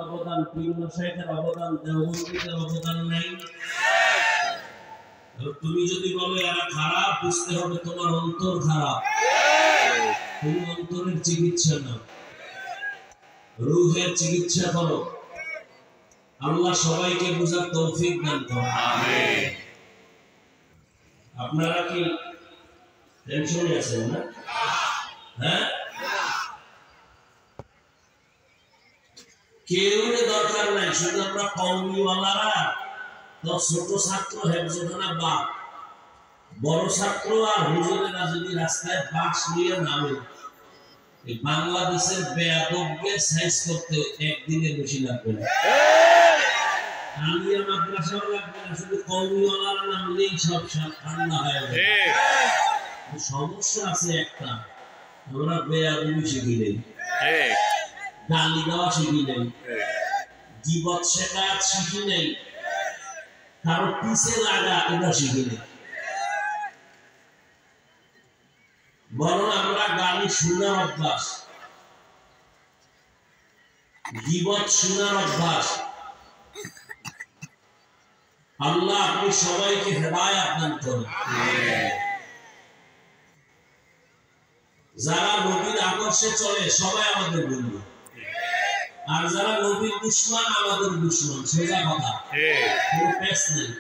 অবদান, পীর মাশায়েখের অবদান, দেওবন্দিদের অবদান নাই? তুমি যদি বলো এরা খারাপ, বুঝতে হবে তোমার অন্তর খারাপ। তুমি অন্তরের চিকিৎসা না, রূহের চিকিৎসা করো। আল্লাহ সবাইকে বুঝার তৌফিক দান করুন। আমিন। আপনারা কি টেনশনে আছেন না? হ্যাঁ, কেউ দরকার নাই, শুধু আমরা কওমিওয়ালারা তো ছোট ছাত্র হেফজখানা বা বড় ছাত্র আর হুজুরেরা যদি রাস্তায় বাস নিয়ে নামে, এই বাংলাদেশের বেয়াদবকে সাইজ করতে একদিনে বেশি লাগবে না। আলিয়া মাদ্রাসাও লাগবে না, শুধু কওমিওয়ালারা নামলেই সব ঠান্ডা হয়ে যাবে। সমস্যা আছে একটা, আমরা বেয়াদবি শিখি নেই, গালি দেওয়া শিখি নেই, গীবত শেখায়াত শিখি নেই, কারো পিছে লাগা এটা শিখি নেই। বরং আমরা গালি শোনার অভ্যাস, গীবত শোনার অভ্যাস। আল্লাহ আপনি সবাইকে হেদায়েত দান করুন। যারা নবীর আদর্শে চলে সবাই আমাদের বন্ধু, আর যারা নবীর দুশমন আমাদের দুশমন। সোজা কথা, কোনো পেশ নেই।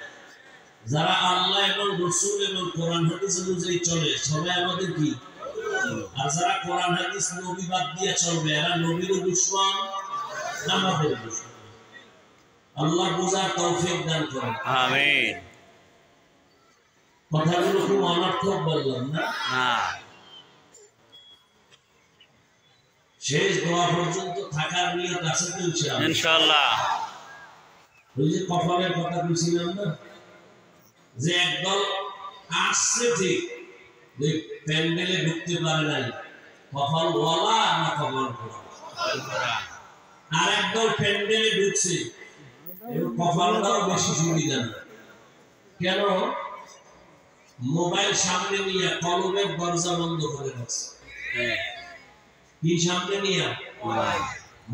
যারা আল্লাহ এবং রাসূল এবং কোরআন হাদিস অনুযায়ী চলে সবাই আমাদের কি, আর যারা কোরআন হাদিস নবী বাদ দিয়ে চলবে এরা নবীর দুশমন, আমাদের দুশমন। আল্লাহ বুঝার তৌফিক দান করুন। আমিন। কথাগুলো খুব অনর্থক বললাম না? না। শেষ দোয়া পর্যন্ত থাকার নিয়ত আছে তো ইনশাআল্লাহ। ওই যে কপালের কথা বলছিলাম না, যে একদল আসছে ঠিক, যে প্যান্ডেলে ঢুকতে পারে নাই, কপাল ওয়ালা না কপাল পোড়া। আর একদল প্যান্ডেলে ঢুকছে, কপালটাও বেশি সুবিধা না। কেন? মোবাইল সামনে নিয়ে কলমের দরজা বন্ধ করে রাখছে। কি সামনে নিয়ে?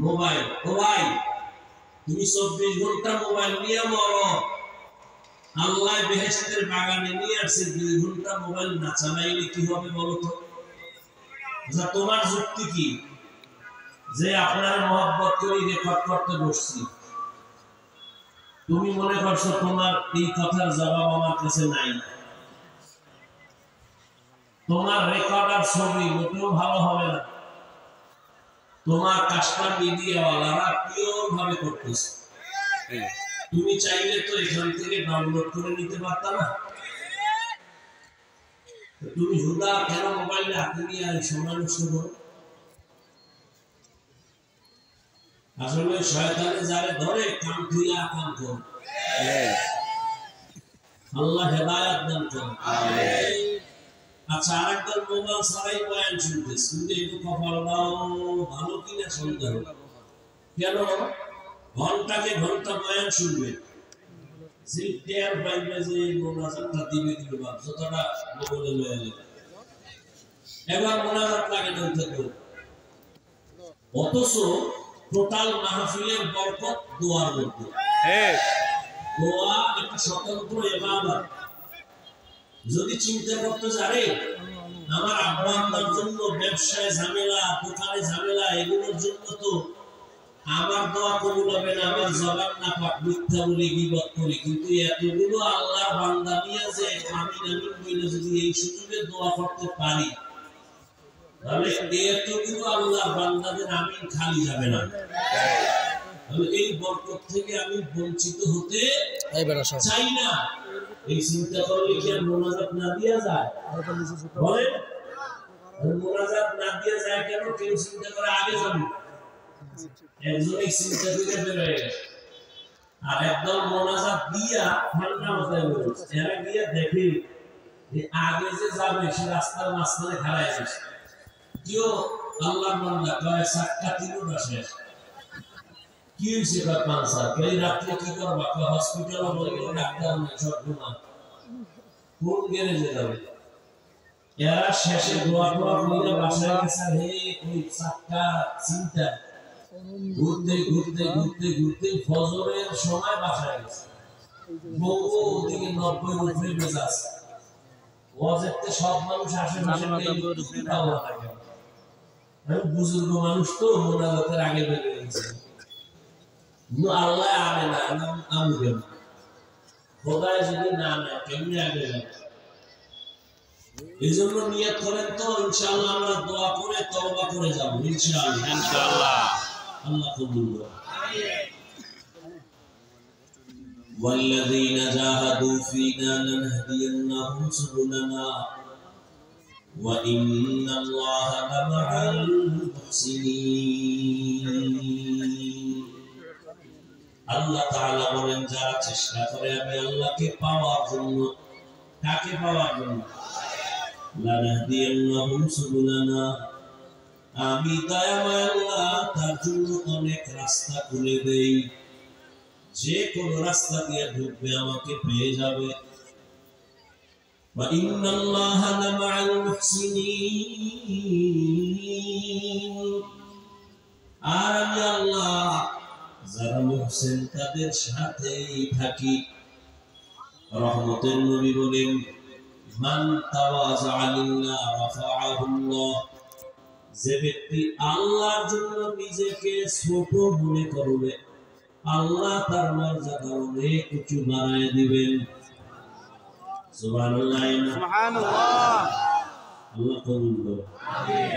মোবাইল। ও ভাই, তুমি 24 ঘন্টা মোবাইল নিয়ে মরো, আল্লাহ বেহেশতের বাগানে নিয়ে আসছে 2 ঘন্টা মোবাইল না চালাইলে কি হবে বলো তো? তোমার যুক্তি কি যে আপনার মহব্বত করে রেকর্ড করতে বসছি, তুমি মনে করছো তোমার এই কথার জবাব আমার কাছে নাই? তোমার রেকর্ড আর ছবি মোটেও ভালো হবে না। তোমার কাজটা মিডিয়াওয়ালারা পিওর ভাবে করতেছে। তুমি চাইলে তো এখান থেকে ডাউনলোড করে নিতে পারতা না? তুমি হুদা কেন মোবাইলে হাতে নিয়ে সময় নষ্ট করো? আসলে শয়তানে যারে ধরে কান ধুইয়া কান করো। আল্লাহ হেদায়েত দান করুন। আচ্ছা, আরেকবার মোবাইল ছাড়াই বয়ান শুনতেছে, কিন্তু একটু কপালটাও ভালো কিনা সন্দেহ। কেন? ঘন্টাকে ঘন্টা বয়ান শুনবে, যে টের পাইবে যে মোনাজাতটা দিবে দিবে যতটা মোবাইলে লয়ে যাবে, এবার মোনাজাত লাগে না থেকে। অথচ টোটাল মাহফিলের বরকত দোয়ার মধ্যে। দোয়া একটা স্বতন্ত্র ইবাদত। যদি চিন্তা করতে জানে আমার আব্বা আম্মার জন্য ব্যবসায় ঝামেলা, দোকানে ঝামেলা, এগুলোর জন্য তো আমার দোয়া কবুল হবে না, আমার জবান না পাক, মিথ্যা বলি, গীবত করি, কিন্তু এতগুলো আল্লাহর বান্দা নিয়ে যে আমিন আমিন বলে যদি এই সুযোগে দোয়া করতে পারি, তাহলে এতগুলো আল্লাহর বান্দাদের আমিন খালি যাবে না। এই বরকত থেকে আমি বঞ্চিত হতে চাই না। এই চিন্তা করলে কি আর মোনাজাত না দিয়া যায়? বলেন, মোনাজাত না দিয়া যায় কেন? কেউ চিন্তা করে আগে যাবে, একজনই চিন্তা করে বের হয়ে গেছে, আর একদম মোনাজাত দিয়া ঠান্ডা মাথায় বলছে, এরা গিয়ে দেখে যে আগে যে যাবে সে রাস্তার মাঝখানে খাড়ায় গেছে। কেউ আল্লাহর বান্দা কয় সাক্কা তিনটা শেষ, কি হয়েছে? পাঁচা এই রাত্রে কি করবা? হসপিটালে বলবো ডাক্তার নেই, সব ঘুমা, কোন গ্যারেজে যাবে? এরা শেষে দোয়া টোয়া করে বাসায় গেছে। হে ওই সাক্কা চিন্তা ঘুরতে ঘুরতে ঘুরতে ঘুরতে ফজরের সময় বাসায় গেছে। বউ ওদিকে 90 উপরে মেজাজ। ওয়াজেতে সব মানুষ আশেপাশে ভালো লাগে। বুজুর্গ মানুষ তো মোনাজাতের আগে বেরিয়ে গেছে। আল্লাহ আনে না, আমি কেন খোদায় যদি না নেয় কেমনি আগে যাবে। এই জন্য নিয়ত করেন তো, ইনশাআল্লাহ আমরা দোয়া করে তওবা করে যাব ইনশাআল্লাহ। ইনশাআল্লাহ আল্লাহ কবুল করুন। والذين جاهدوا فينا لنهدينهم سبلنا وإن الله لمع المحسنين। আল্লাহ তাআলা বলেন যারা চেষ্টা করে আমি আল্লাহকে পাওয়ার জন্য, কাকে পাওয়ার জন্য? লানাহদিয়ান্নাহুম সুবুলানা, আমি দয়াময় আল্লাহ তার জন্য অনেক রাস্তা খুলে দেই, যে কোন রাস্তা দিয়ে ঢুকবে আমাকে পেয়ে যাবে। ওয়া ইন্নাল্লাহা লামা'আল মুহসিনিন, আর আমি আল্লাহ যারা মুহসিন তাদের সাথেই থাকি। রহমতের নবী বলেন মান তাওয়াযা লিল্লাহ রাফা'আহুল্লাহ, যে ব্যক্তি আল্লাহর জন্য নিজেকে ছোট মনে করবে আল্লাহ তার মর্যাদা অনেক উঁচু বাড়ায় দিবেন। সুবহানাল্লাহ সুবহানাল্লাহ, আল্লাহ কবুল করুন। আমিন।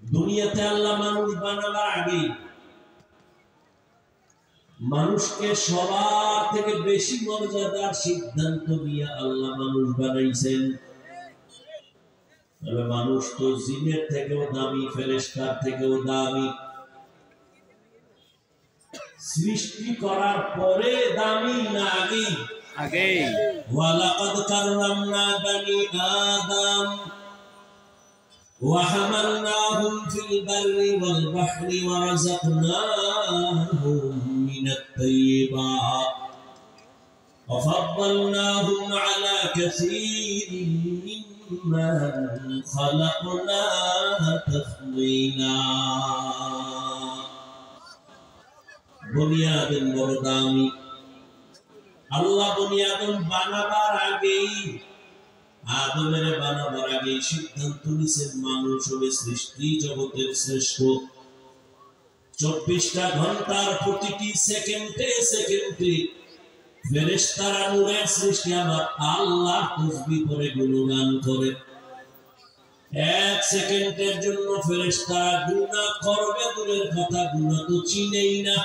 দুনিয়াতে আল্লাহ মানুষ বানাবার আগে মানুষকে সবার থেকে বেশি মর্যাদার সিদ্ধান্ত নিয়ে আল্লাহ মানুষ বানাইছেন। তবে মানুষ তো জিনের থেকেও দামি, ফেরেশতার থেকেও দামি। সৃষ্টি করার পরে দামি না আগে? আগে। ওয়ালাকাদ কাররামনা বানি আদম ওয়া হামালনাহুম ফিল বাররি ওয়াল বাহরি ওয়া রাযাকনাহুম মিনাত তাইয়্যিবাত ওয়া ফাদ্দালনাহুম আলা কাসীরিন মিম্মান খালাকনা তাফদীলা। বনি আদম বড় দামি। আল্লাহ বনি আদম বানাবার আগেই, আদমের বানাবার আগেই সিদ্ধান্ত নিছেন মানুষ হবে সৃষ্টি জগতের শ্রেষ্ঠ। 24টা ঘন্টার প্রতিটি সেকেন্ডে সেকেন্ডে ফেরেশতারা নূরের সৃষ্টি আমার আল্লাহ তাসবিহ করে গুণগান করে। 1 সেকেন্ডের জন্য ফেরেশতারা গুনাহ করবে দূরের কথা, গুনাহ তো চিনেই না।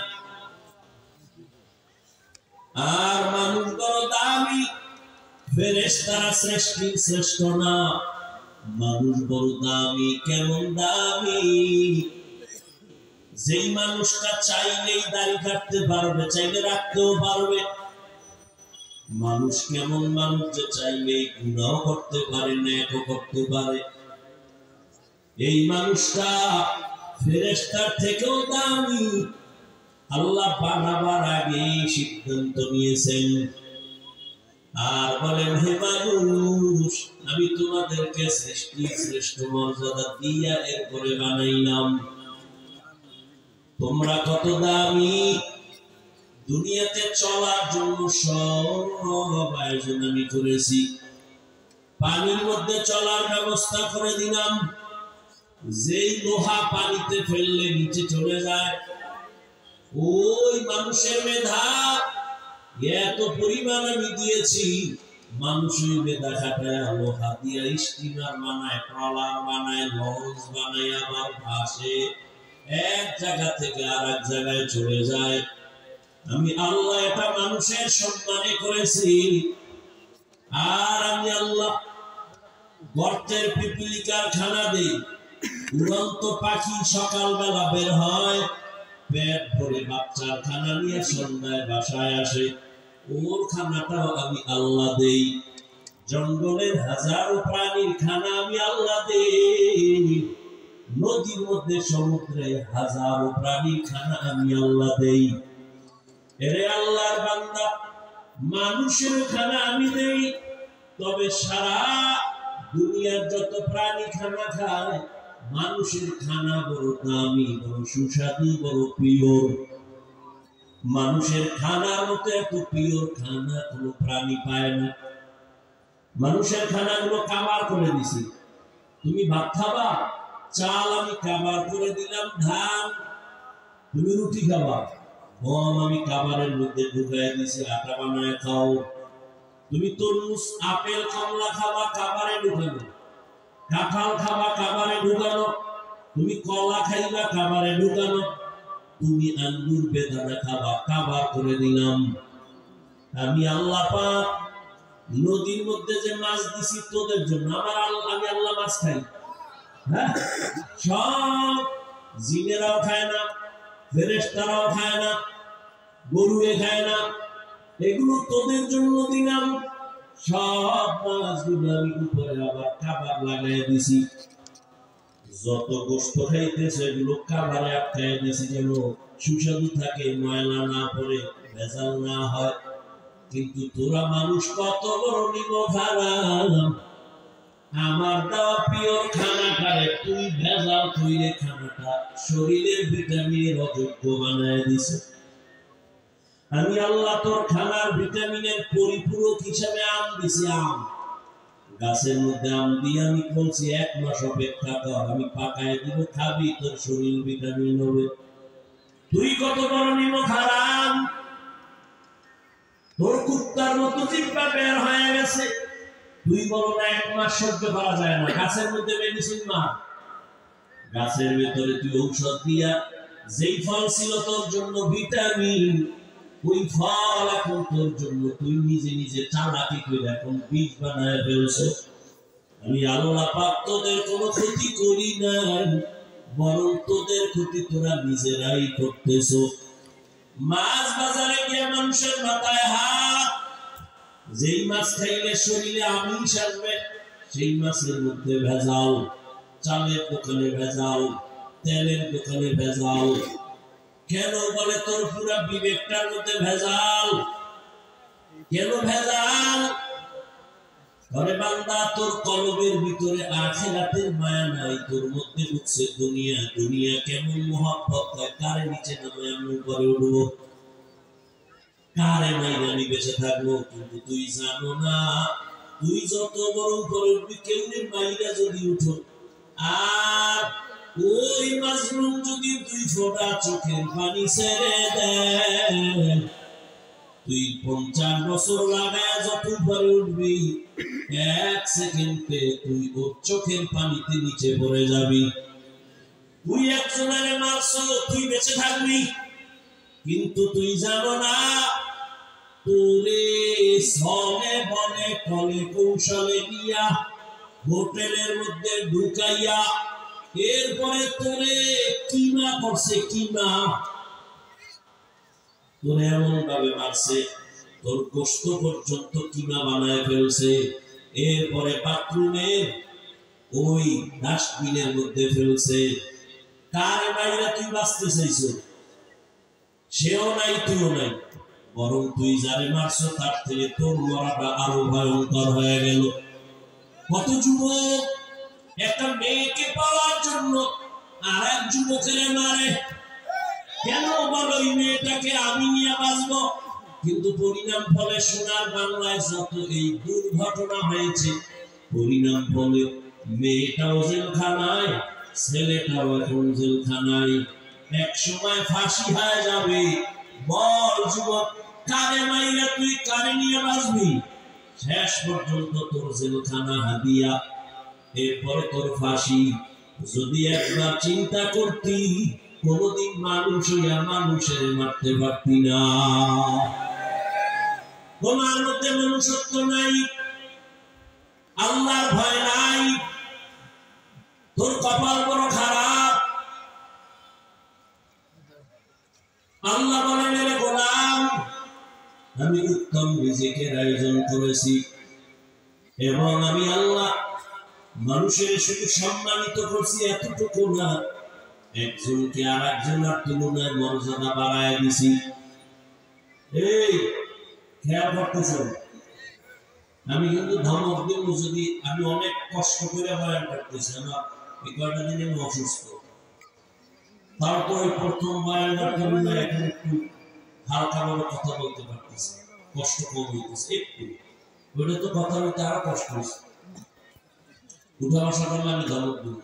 আর মানুষ বড় দামি, ফেরেশতারা সৃষ্টির শ্রেষ্ঠ না। মানুষ বড় দামি। কেমন দামি? যেই মানুষটা চাইলেই দাড়ি কাটতে পারবে, চাইলে রাখতেও পারবে। মানুষ কেমন মানুষ যে চাইলেই গুনাহ করতে পারে, নেকও করতে পারে। এই মানুষটা ফেরেশতার থেকেও দামি। আল্লাহ বানাবার আগে সিদ্ধান্ত নিয়েছেন আর বলেন হে মানুষ আমি তোমাদেরকে সৃষ্টির শ্রেষ্ঠ মর্যাদা দিয়া এরপরে বানাইলাম। তোমরা কত দামি। দুনিয়াতে চলার জন্য সব আয়োজন আমি করেছি। পানির মধ্যে চলার ব্যবস্থা করে দিলাম। যেই লোহা পানিতে ফেললে নিচে চলে যায়। ওই মানুষের মেধা এত পরিমাণ আমি দিয়েছি, মানুষের মেধা খাটায় লোহা দিয়ে স্টিমার বানায়, ট্রলার বানায়, লঞ্চ বানায়, আবার ভাসে, এক জায়গা থেকে আর এক জায়গায় চলে যায়। আমি আল্লাহ এটা মানুষের সম্মানে করেছি। আর আমি আল্লাহ গর্তের পিপিলিকার খানা দেই। উড়ন্ত পাখি সকালবেলা বের হয়, পেট ভরে বাচ্চার খানা নিয়ে সন্ধ্যায় বাসায় আসে। ওর খানাটাও আমি আল্লাহ দেই। জঙ্গলের হাজারো প্রাণীর খানা আমি আল্লাহ দেই। নদীর মধ্যে সমুদ্রে হাজারো প্রাণীর খানা আমি আল্লাহ দেই। এরে আল্লাহর বান্দা, মানুষের খানা আমি দেই। তবে সারা দুনিয়ার যত প্রাণী খানা খায়, মানুষের খানা বড় দামি, বড় সুস্বাদু, বড় প্রিয়। মানুষের খানার মতো এত প্রিয় খানা কোনো প্রাণী পায় না। মানুষের খানাগুলো কাবার করে দিছি। তুমি ভাত খাবা, চাল আমি কাবার করে দিলাম, ধান। তুমি রুটি খাবা, গম আমি কাবারের মধ্যে ঢুকাই দিছি, আটা বানায় খাও। তুমি তরমুজ, আপেল, কমলা খাবা, কাবারে ঢুকানো। কাঁঠাল খাবা, কাবারে ঢুকানো। তুমি কলা খাইবা, কাবারে ঢুকানো। তুমি আঙ্গুর, বেদানা খাবা, কাবার করে দিলাম। আমি আল্লাহ পাক নদীর মধ্যে যে মাছ দিছি তোদের জন্য, আমি আল্লাহ মাছ খাই। হ্যাঁ, সব জিনেরাও খায় না, ফেরেশতারাও খায় না, গরুয়ে খায় না, এগুলো তোদের জন্য দিলাম। সব মাছগুলো আমি উপরে আবার কাবার লাগাই দিছি। যত গোস্ত খাইতেছে এগুলো কাবারে আটকাই দিছি, যেন সুস্বাদু থাকে, ময়লা না পড়ে, ভেজাল না হয়। কিন্তু তোরা মানুষ কত বড় নিমখ হারাম। আমার দেওয়া পিওর খানাটারে তুই ভেজাল তৈরি খানাটা শরীরের ভিটামিনের অযোগ্য বানায় দিছে। আমি আল্লাহ তোর খানার ভিটামিনের পরিপূরক হিসাবে আম দিছি। আম গাছের মধ্যে আম দিয়ে আমি বলছি 1 মাস অপেক্ষা কর, আমি পাকায় দিব, খাবি, তোর শরীর ভিটামিন হবে। তুই কত বড় নিমখ হারাম। তোর কুত্তার মতো জিহ্বা বের হয়ে গেছে। তুই বলো না 1 মাস সহ্য করা যায় না, গাছের মধ্যে মেডিসিন মার। গাছের ভেতরে তুই ঔষধ দিয়া যেই ফল ছিল তোর জন্য ভিটামিন, ওই ফল এখন তোর জন্য তুই নিজে নিজে চালাকি করে এখন বিষ বানায় ফেলছ। আমি আল্লাহ পাক তোদের কোনো ক্ষতি করি নাই, বরং তোদের ক্ষতি তোরা নিজেরাই করতেছ। মাছ বাজারে গিয়ে মানুষের মাথায় হাত। যেই মাছ খাইলে শরীরে আমিষ আসবে, সেই মাছের মধ্যে ভেজাল। চালের দোকানে ভেজাল, তেলের দোকানে ভেজাল। কেন বলে তোর পুরা বিবেকটার মধ্যে ভেজাল। কেন ভেজাল? ঘরে বান্দা তোর কলবের ভিতরে আখিরাতের মায়া নাই, তোর মধ্যে ঢুকছে দুনিয়া। দুনিয়া কেমন মহব্বত হয়, কারে নিচে নামে আমি উপরে উঠবো, কারে নাই আমি বেঁচে থাকবো। কিন্তু তুই জানো না, তুই যত বড় উপরে উঠবি, কেউ মাইরা যদি উঠো, আর ওই মাজলুম যদি 2 ফোঁটা চোখের পানি ছেড়ে দেয়, তুই 50 বছর লাগায় যত উপরে উঠবি, 1 সেকেন্ডে তুই ওর চোখের পানিতে নিচে পড়ে যাবি। তুই একজনের মারছো, তুই বেঁচে থাকবি, কিন্তু তুই জানো না, তোরে সনে বনে কলে কৌশলে নিয়া হোটেলের মধ্যে ঢুকাইয়া এরপরে তোরে কিমা করছে। কিমা তোরে এমন ভাবে মারছে, তোর গোশত পর্যন্ত কিমা বানায় ফেলছে। এরপরে বাথরুমের ওই ডাস্টবিনের মধ্যে ফেলছে। কারে বাইরে তুই বাঁচতে চাইছো? সেও নাই, তুইও নাই, বরং তুই যারে মারছো তার থেকে তোর মরাটা আরো ভয়ঙ্কর হয়ে গেল। কত যুবক একটা মেয়েকে পাওয়ার জন্য আর এক যুবকের মারে। কেন বলো এই মেয়েটাকে আমি নিয়ে বাঁচবো? কিন্তু পরিণাম ফলে সোনার বাংলায় যত এই দুর্ঘটনা হয়েছে, পরিণাম ফলে মেয়েটাও জেলখানায়, ছেলেটাও এখন জেলখানায়। এক সময় ফাঁসি হয়ে যাবে। বল যুবক, কারে মাইরা তুই কারে নিয়ে বাঁচবি? শেষ পর্যন্ত তোর জেলখানা হাদিয়া, এরপরে তোর ফাঁসি। যদি একবার চিন্তা করতি, কোনদিন মানুষ হইয়া মানুষের মারতে পারতি না। তোমার মধ্যে মনুষ্যত্ব নাই, আল্লাহর ভয় নাই, তোর কপাল বড় খারাপ। আল্লাহ বলেন, রে গোলাম, আমি উত্তম রিজিকের আয়োজন করেছি এবং আমি আল্লাহ মানুষের শুধু সম্মানিত করছি এতটুকু না, একজনকে আর একজনের তুলনায় মর্যাদা বাড়ায় দিছি। এই খেয়াল করতেছেন, আমি কিন্তু ধমক দিব যদি আমি অনেক কষ্ট করে বয়ান করতেছি, আমার এই কয়টা দিন আমি অসুস্থ, তারপরে প্রথম বয়ানটা করবো না, এখন একটু হালকা ভাবে কথা বলতে পারতেছি, কষ্ট কম হইতেছে একটু, ওইটা তো কথা বলতে আরো কষ্ট হয়েছে। উঠা বসা করলে আমি ধমক দিব,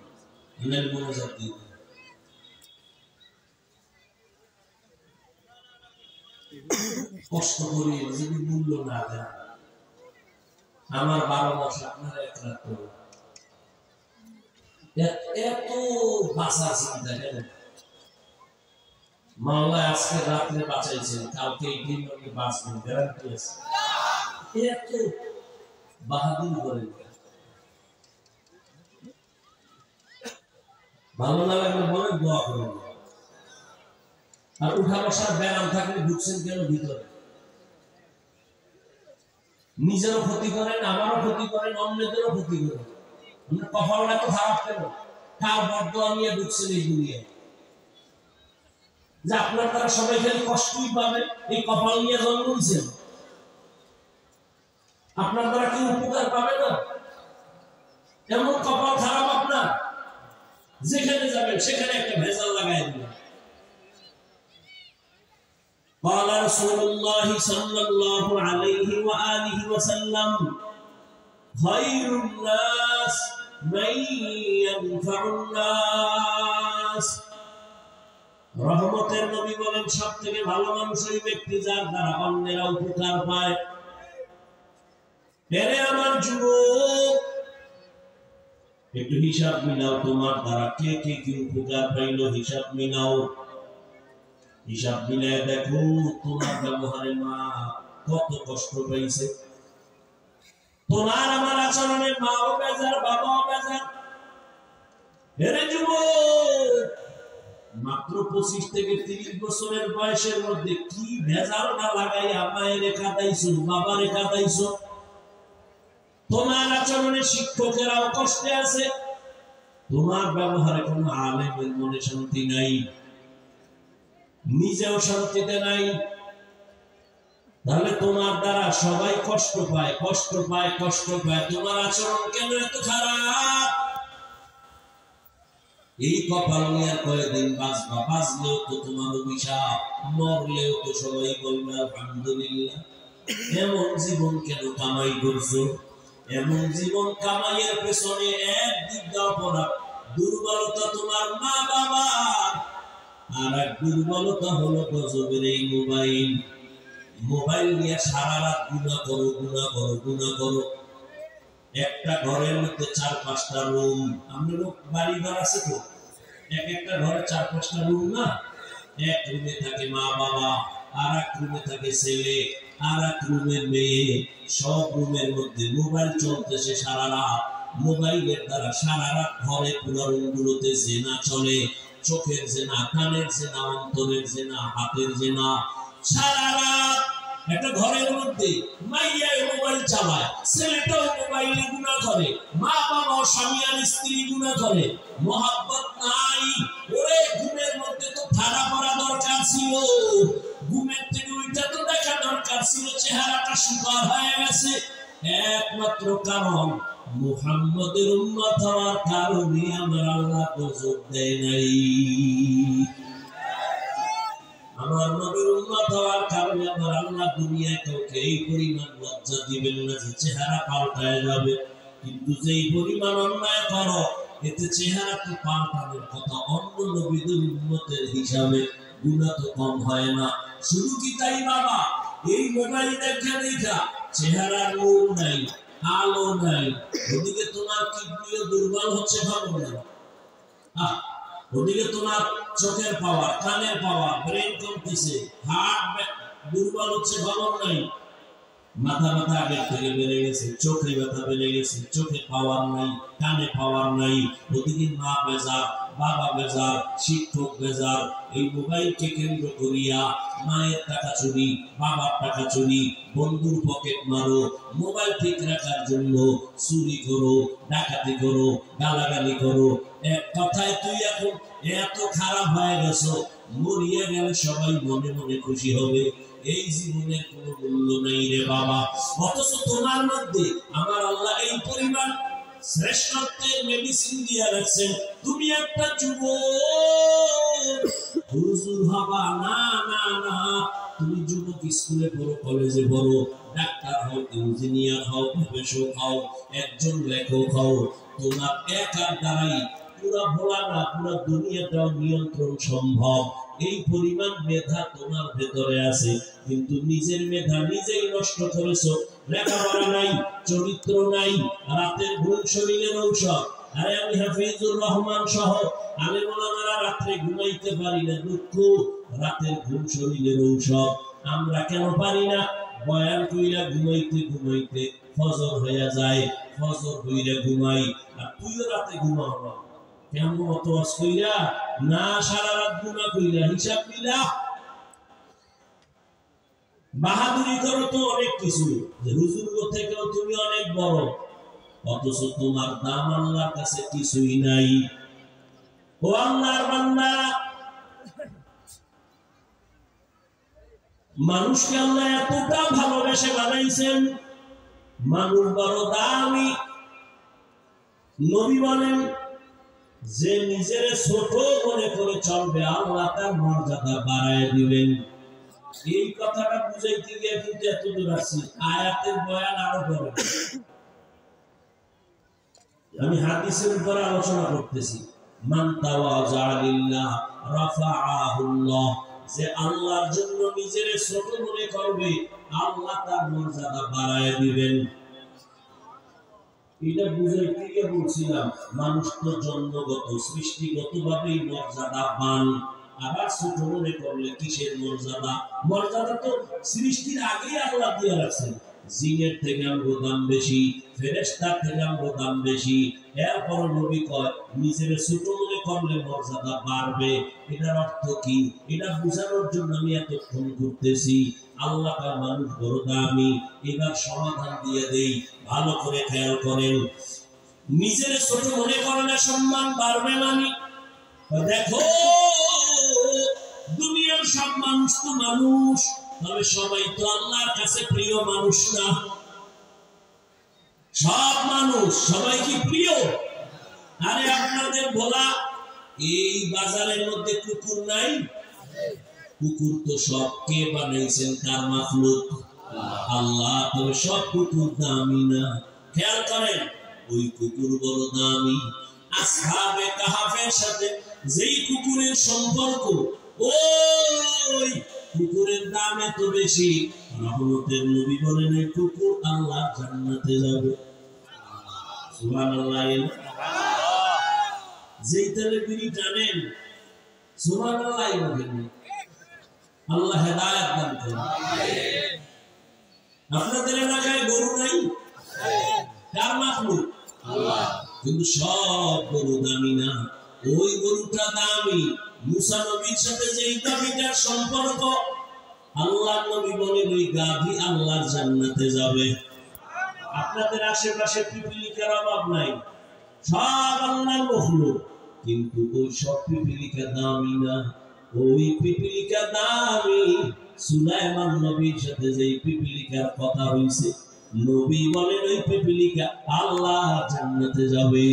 আমি মনোযোগ দিব। কষ্ট করি যদি মূল্য না দেয়, আমার 12 মাস আপনার 1 রাত করবো, এত বাঁচার চিন্তা কেন? মাওলা আজকে রাত্রে বাঁচাইছেন, কালকে এই দিন আপনি বাঁচবেন, গ্যারান্টি আছে। এত বাহাদুর করেন, ভালো না লাগলে বলে দোয়া করেন। আর উঠা বসার ব্যায়াম থাকলে ঢুকছেন কেন ভিতরে? নিজেরও ক্ষতি করেন, আমারও ক্ষতি করেন, অন্যদেরও ক্ষতি করেন। কপালটা তো খারাপ কেন? কার বদদোয়া নিয়ে ঢুকছেন এই দুনিয়ায়? যে আপনার দ্বারা সবাই খালি কষ্টই পাবে, এই কপাল নিয়ে জন্ম নিয়েছেন। আপনার দ্বারা কেউ উপকার পাবে না, এমন কপাল খারাপ আপনার, যেখানে যাবেন সেখানে একটা ভেজাল লাগাই দিবেন। قال رسول الله صلى الله عليه وآله وسلم خير الناس من ينفع الناس। রহমতের নবী বলেন সবথেকে ভালো মানুষ ওই ব্যক্তি যার দ্বারা অন্যেরা উপকার পায়। এরে আমার যুবক, একটু হিসাব মিলাও, তোমার দ্বারা কে কে কি উপকার পাইলো হিসাব মিলাও। হিসাব মিলায় দেখো তোমার ব্যবহারে মা কত কষ্ট পাইছে, তোমার আমার আচরণে মাও বেজার, বাবাও বেজার। হেরে যুবক, মাত্র 25 থেকে 30 বছরের বয়সের মধ্যে কি ভেজাল না লাগাইয়া মায়ের কাঁদাইছো, বাবার কাঁদাইছো। তোমার আচরণে শিক্ষকেরাও কষ্টে আছে, তোমার ব্যবহারে কোনো আলেমের মনে শান্তি নাই, নিজেও শান্তিতে নাই। তাহলে তোমার দ্বারা সবাই কষ্ট পায়, কষ্ট পায়, কষ্ট পায়। তোমার আচরণ কেন এত খারাপ? এই কপাল নিয়ে কয়েকদিন বাঁচবা, বাঁচলেও তো তোমার অভিশাপ, মরলেও তো সবাই বলবে আলহামদুলিল্লাহ। এমন জীবন কেন কামাই করছো? এমন জীবন কামাইয়ের পেছনে একদিক দাও পড়া দুর্বলতা তোমার মা বাবা, আর এক দুর্বলতা হলো গজবের এই মোবাইল। মোবাইল নিয়ে সারা রাত গুনাহ করো, গুনাহ করো, গুনাহ করো। একটা ঘরের মধ্যে 4-5টা রুম, আমাদের বাড়ি ঘর আছে তো, একটা ঘরে 4-5টা রুম না? এক রুমে থাকে মা বাবা, আর এক রুমে থাকে ছেলে, আর এক রুমে মেয়ে। সব রুমের মধ্যে মোবাইল চলতেছে সারা রাত। মোবাইলের দ্বারা সারা রাত ঘরে পুরো রুমগুলোতে জেনা চলে, চোখের জেনা, কানের জেনা, অন্তরের জেনা, হাতের জেনা। সারা রাত একটা ঘরের মধ্যে মাইয়া মোবাইল চালায়, ছেলেটাও মোবাইলে গুনাহ করে, মা বাবা স্বামী আর স্ত্রী গুনাহ করে। মহব্বত নাই। ওরে ঘুমের মধ্যে তো ঠাড়া পড়া দরকার ছিল, ঘুমের থেকে ওইটা তো দেখা দরকার ছিল, চেহারাটা সুন্দর হয়ে গেছে। একমাত্র কারণ মুহাম্মদের উম্মত হওয়ার কারণে আমার আল্লাহ গজব দেয় নাই। আমার নবীর উম্মত হওয়ার কারণে আমার আল্লাহ দুনিয়ায় কাউকে এই পরিমাণ লজ্জা দিবেন না যে চেহারা পাল্টায় যাবে। কিন্তু যেই পরিমাণ অন্যায় করো, এতে চেহারা তো পাল্টানোর কথা। অন্য নবীদের উম্মতের হিসাবে গুনাহ তো কম হয় না। শুধু কি তাই বাবা? এই মোবাইল দেখা দেখা চেহারার নূর নাই, আলো নাই। ওদিকে তোমার কিডনিও দুর্বল হচ্ছে, ভালো না? ওদিকে তোমার চোখের পাওয়ার, কানের পাওয়ার, ব্রেন কমতেছে, হার্ট দুর্বল হচ্ছে, ভালো নাই। মাথা ব্যথা আগের থেকে বেড়ে গেছে, চোখে ব্যথা বেড়ে গেছে, চোখে পাওয়ার নাই, কানে পাওয়ার নাই। ওদিকে মা বেজার, বাবা বেজার, শিক্ষক বেজার। এই মোবাইলকে কেন্দ্র করিয়া মায়ের টাকা চুরি, বাবার টাকা চুরি, বন্ধুর পকেট মারো। মোবাইল ঠিক রাখার জন্য চুরি করো, ডাকাতি করো, গালাগালি করো। এক কথায় তুই এখন এত খারাপ হয়ে গেছো, মরিয়া গেলে সবাই মনে মনে খুশি হবে। এই জীবনে কোনো মূল্য নেই রে বাবা। অথচ তোমার মধ্যে আমার আল্লাহ এই পরিমাণ শ্রেষ্ঠত্বের মেডিসিন দিয়ে রাখছেন। তুমি একটা যুবক হুজুর হবা না, না না, তুমি যুবক স্কুলে পড়ো, কলেজে পড়ো, ডাক্তার হও, ইঞ্জিনিয়ার হও, প্রফেসর হও, একজন লেখক হও, তোমার একার দ্বারাই পুরা ভোলা না পুরা দুনিয়াটাও নিয়ন্ত্রণ সম্ভব। এই পরিমাণ মেধা তোমার ভেতরে আছে, কিন্তু নিজের মেধা নিজেই নষ্ট করেছো। লেখাপড়া নাই, চরিত্র নাই, রাতের ঘুম শরীরের ঔষধ। আরে আমি হাফিজুর রহমান সহ আলেম ওলামারা রাতে ঘুমাইতে পারি না, দুঃখ। রাতের ঘুম শরীরের ঔষধ। আমরা কেন পারি না? বয়ান কইরা ঘুমাইতে ঘুমাইতে ফজর হয়ে যায়, ফজর কইরা ঘুমাই। আর তুইও রাতে ঘুমাও না কেমন? অত ওয়াজ কইরা না, সারা রাত ঘুমা কইরা হিসাব মিলা। বাহাদুরি করো তো অনেক কিছু, যে হুজুর থেকেও তুমি অনেক বড়, অথচ তোমার দাম আল্লাহর কাছে কিছুই নাই। ও আল্লাহর বান্দা, মানুষকে আল্লাহ এতটা ভালোবেসে বানাইছেন, মানুষ বড় দামি। নবী বলেন, যে নিজের ছোট মনে করে চলবে আল্লাহ তার মর্যাদা বাড়ায় দিবেন। এই কথাটা বুঝাইতে গিয়ে কিন্তু এত দূর আসছি, আয়াতের বয়ান আরো করে। আমি হাদিসের উপর আলোচনা করতেছি। মান তাওয়াজা লিল্লাহ রাফাআহুল্লাহ, যে আল্লাহর জন্য নিজের ছোট মনে করবে আল্লাহ তার মর্যাদা বাড়ায় দিবেন। এটা বুঝাইতে গিয়ে বলছিলাম, মানুষ তো জন্মগত সৃষ্টিগতভাবেই মর্যাদা পান, আবার ছোট মনে করলে কিসের মর্যাদা? মর্যাদা তো সৃষ্টির আগেই আল্লাহ দিয়ে রাখছেন। জিনের থেকে আমরা দাম বেশি, ফেরেশতার থেকে আমরা দাম বেশি। এরপর নবী কয় নিজের ছোট মনে করলে মর্যাদা বাড়বে। এটার অর্থ কি? এটা বোঝানোর জন্য আমি এতক্ষণ ঘুরতেছি। আল্লাহ তার মানুষ বড় দামি। এবার সমাধান দিয়ে দেই, ভালো করে খেয়াল করেন। নিজের ছোট মনে করলে সম্মান বাড়বে মানে? দেখো, দুনিয়ার সব মানুষ তো মানুষ, তবে সবাই তো আল্লাহর কাছে প্রিয় মানুষ না। সব মানুষ সবাই কি প্রিয়? আরে আপনাদের বলা, এই বাজারের মধ্যে কুকুর নাই? কুকুর তো সব কে বানাইছেন? কার মাখলুক? আল্লাহ। তবে সব কুকুর দামি না। খেয়াল করেন, ওই কুকুর বড় দামি। আসহাবে কাহাফের সাথে যেই কুকুরের সম্পর্ক, ওই কুকুরের দাম এত বেশি, রহমতের নবী বলেন এই কুকুর আল্লাহর জান্নাতে যাবে। সুবহানাল্লাহ। যেই তেলে বিড়ি টানেন, সুবহানাল্লাহ বলেন। আল্লাহ হেদায়েত দান করুন। আপনাদের এলাকায় গরু নাই? কার মাখলুক? আল্লাহ। কিন্তু সব গরু দামি না, ওই গরুটা দামি। মুসা নবীর সাথে যেই গাভীটার সম্পর্ক, আল্লাহ নবী বলেন ওই গাভী আল্লাহর জান্নাতে যাবে। আপনাদের আশেপাশে পিপিলিকার অভাব নাই, সব আল্লাহর মাখলুক, কিন্তু ওই সব পিপিলিকা দামি না। ওই পিপিলিকা দামি। সুলাইমান নবীর সাথে যেই পিপিলিকার কথা হইছে, নবী বলেন ওই পিপিলিকা আল্লাহ জান্নাতে যাবে।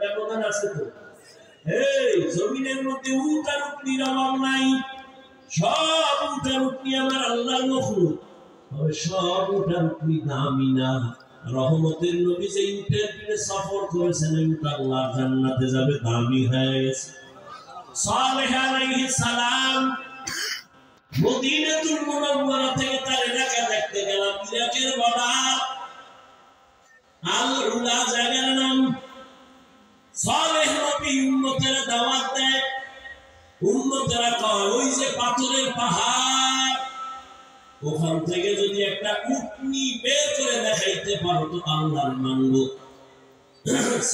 ব্যবধান আছে তো? এই জমিনের মধ্যে উটার উটনির অভাব নাই, সব উটার উটনি আমার আল্লাহর মাখলুক, তবে সব উটার উটনি দামি না। রহমতের নবী যে উটের পিঠে সফর করেছেন, ওই উট আল্লাহর জান্নাতে যাবে, দামি হয়ে গেছে। সালেহ আলাইহিস সালাম মদিনাতুল মুনাওয়ারা থেকে তার এলাকা দেখতে গেলাম, ইরাকের বর্ডার আল উলা জায়গার নাম। সালেহ নবী উম্মতের দাওয়াত দেয়, উম্মতেরা কয় ওই যে পাথরের পাহাড়, ওখান থেকে যদি একটা উটনি বের করে দেখাইতে পারো তো আল্লাহর মানব।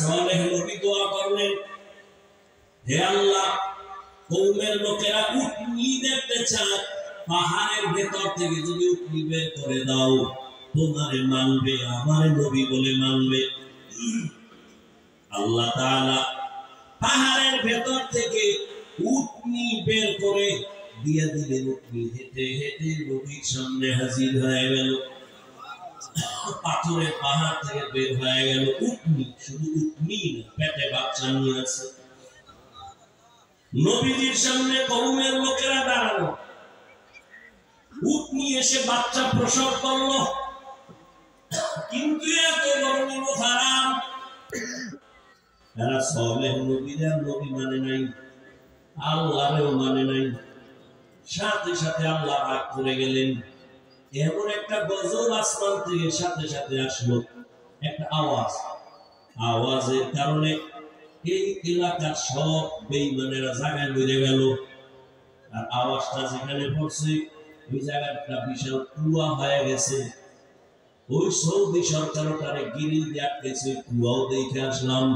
সালেহ নবী দোয়া করলেন, হে আল্লাহ, কওমের লোকেরা উটনি দেখতে চায়, পাহাড়ের ভেতর থেকে যদি উটনি বের করে দাও তোমারে মানবে, আমারে নবী বলে মানবে। আল্লাহ তাআলা পাহাড়ের ভেতর থেকে উটনি বের করে দিয়া দিলেন উটনি হেঁটে হেঁটে নবীর সামনে হাজির হয়ে গেল পাথরের পাহাড় থেকে বের হয়ে গেল উটনি শুধু উটনি না পেটে বাচ্চা নিয়ে আছে নবীজির সামনে কওমের লোকেরা দাঁড়ানো উটনি এসে বাচ্চা প্রসব করলো কিন্তু এত বড় নিমক হারাম এরা সলেহ নবীরা নবী মানে নাই আল্লাহরেও মানে নাই সাথে সাথে আল্লাহ রাগ করে গেলেন এমন একটা গজব আসমান থেকে সাথে সাথে আসলো একটা আওয়াজের কারণে এই এলাকার সব বেঈমানেরা জায়গায় বেড়ে গেল আর আওয়াজটা যেখানে পড়ছে ওই জায়গাটা বিশাল কুয়া হয়ে গেছে ওই সৌদি সরকার তারে গিরিল দিয়ে আটকেছে কুয়াও দেখে আসলাম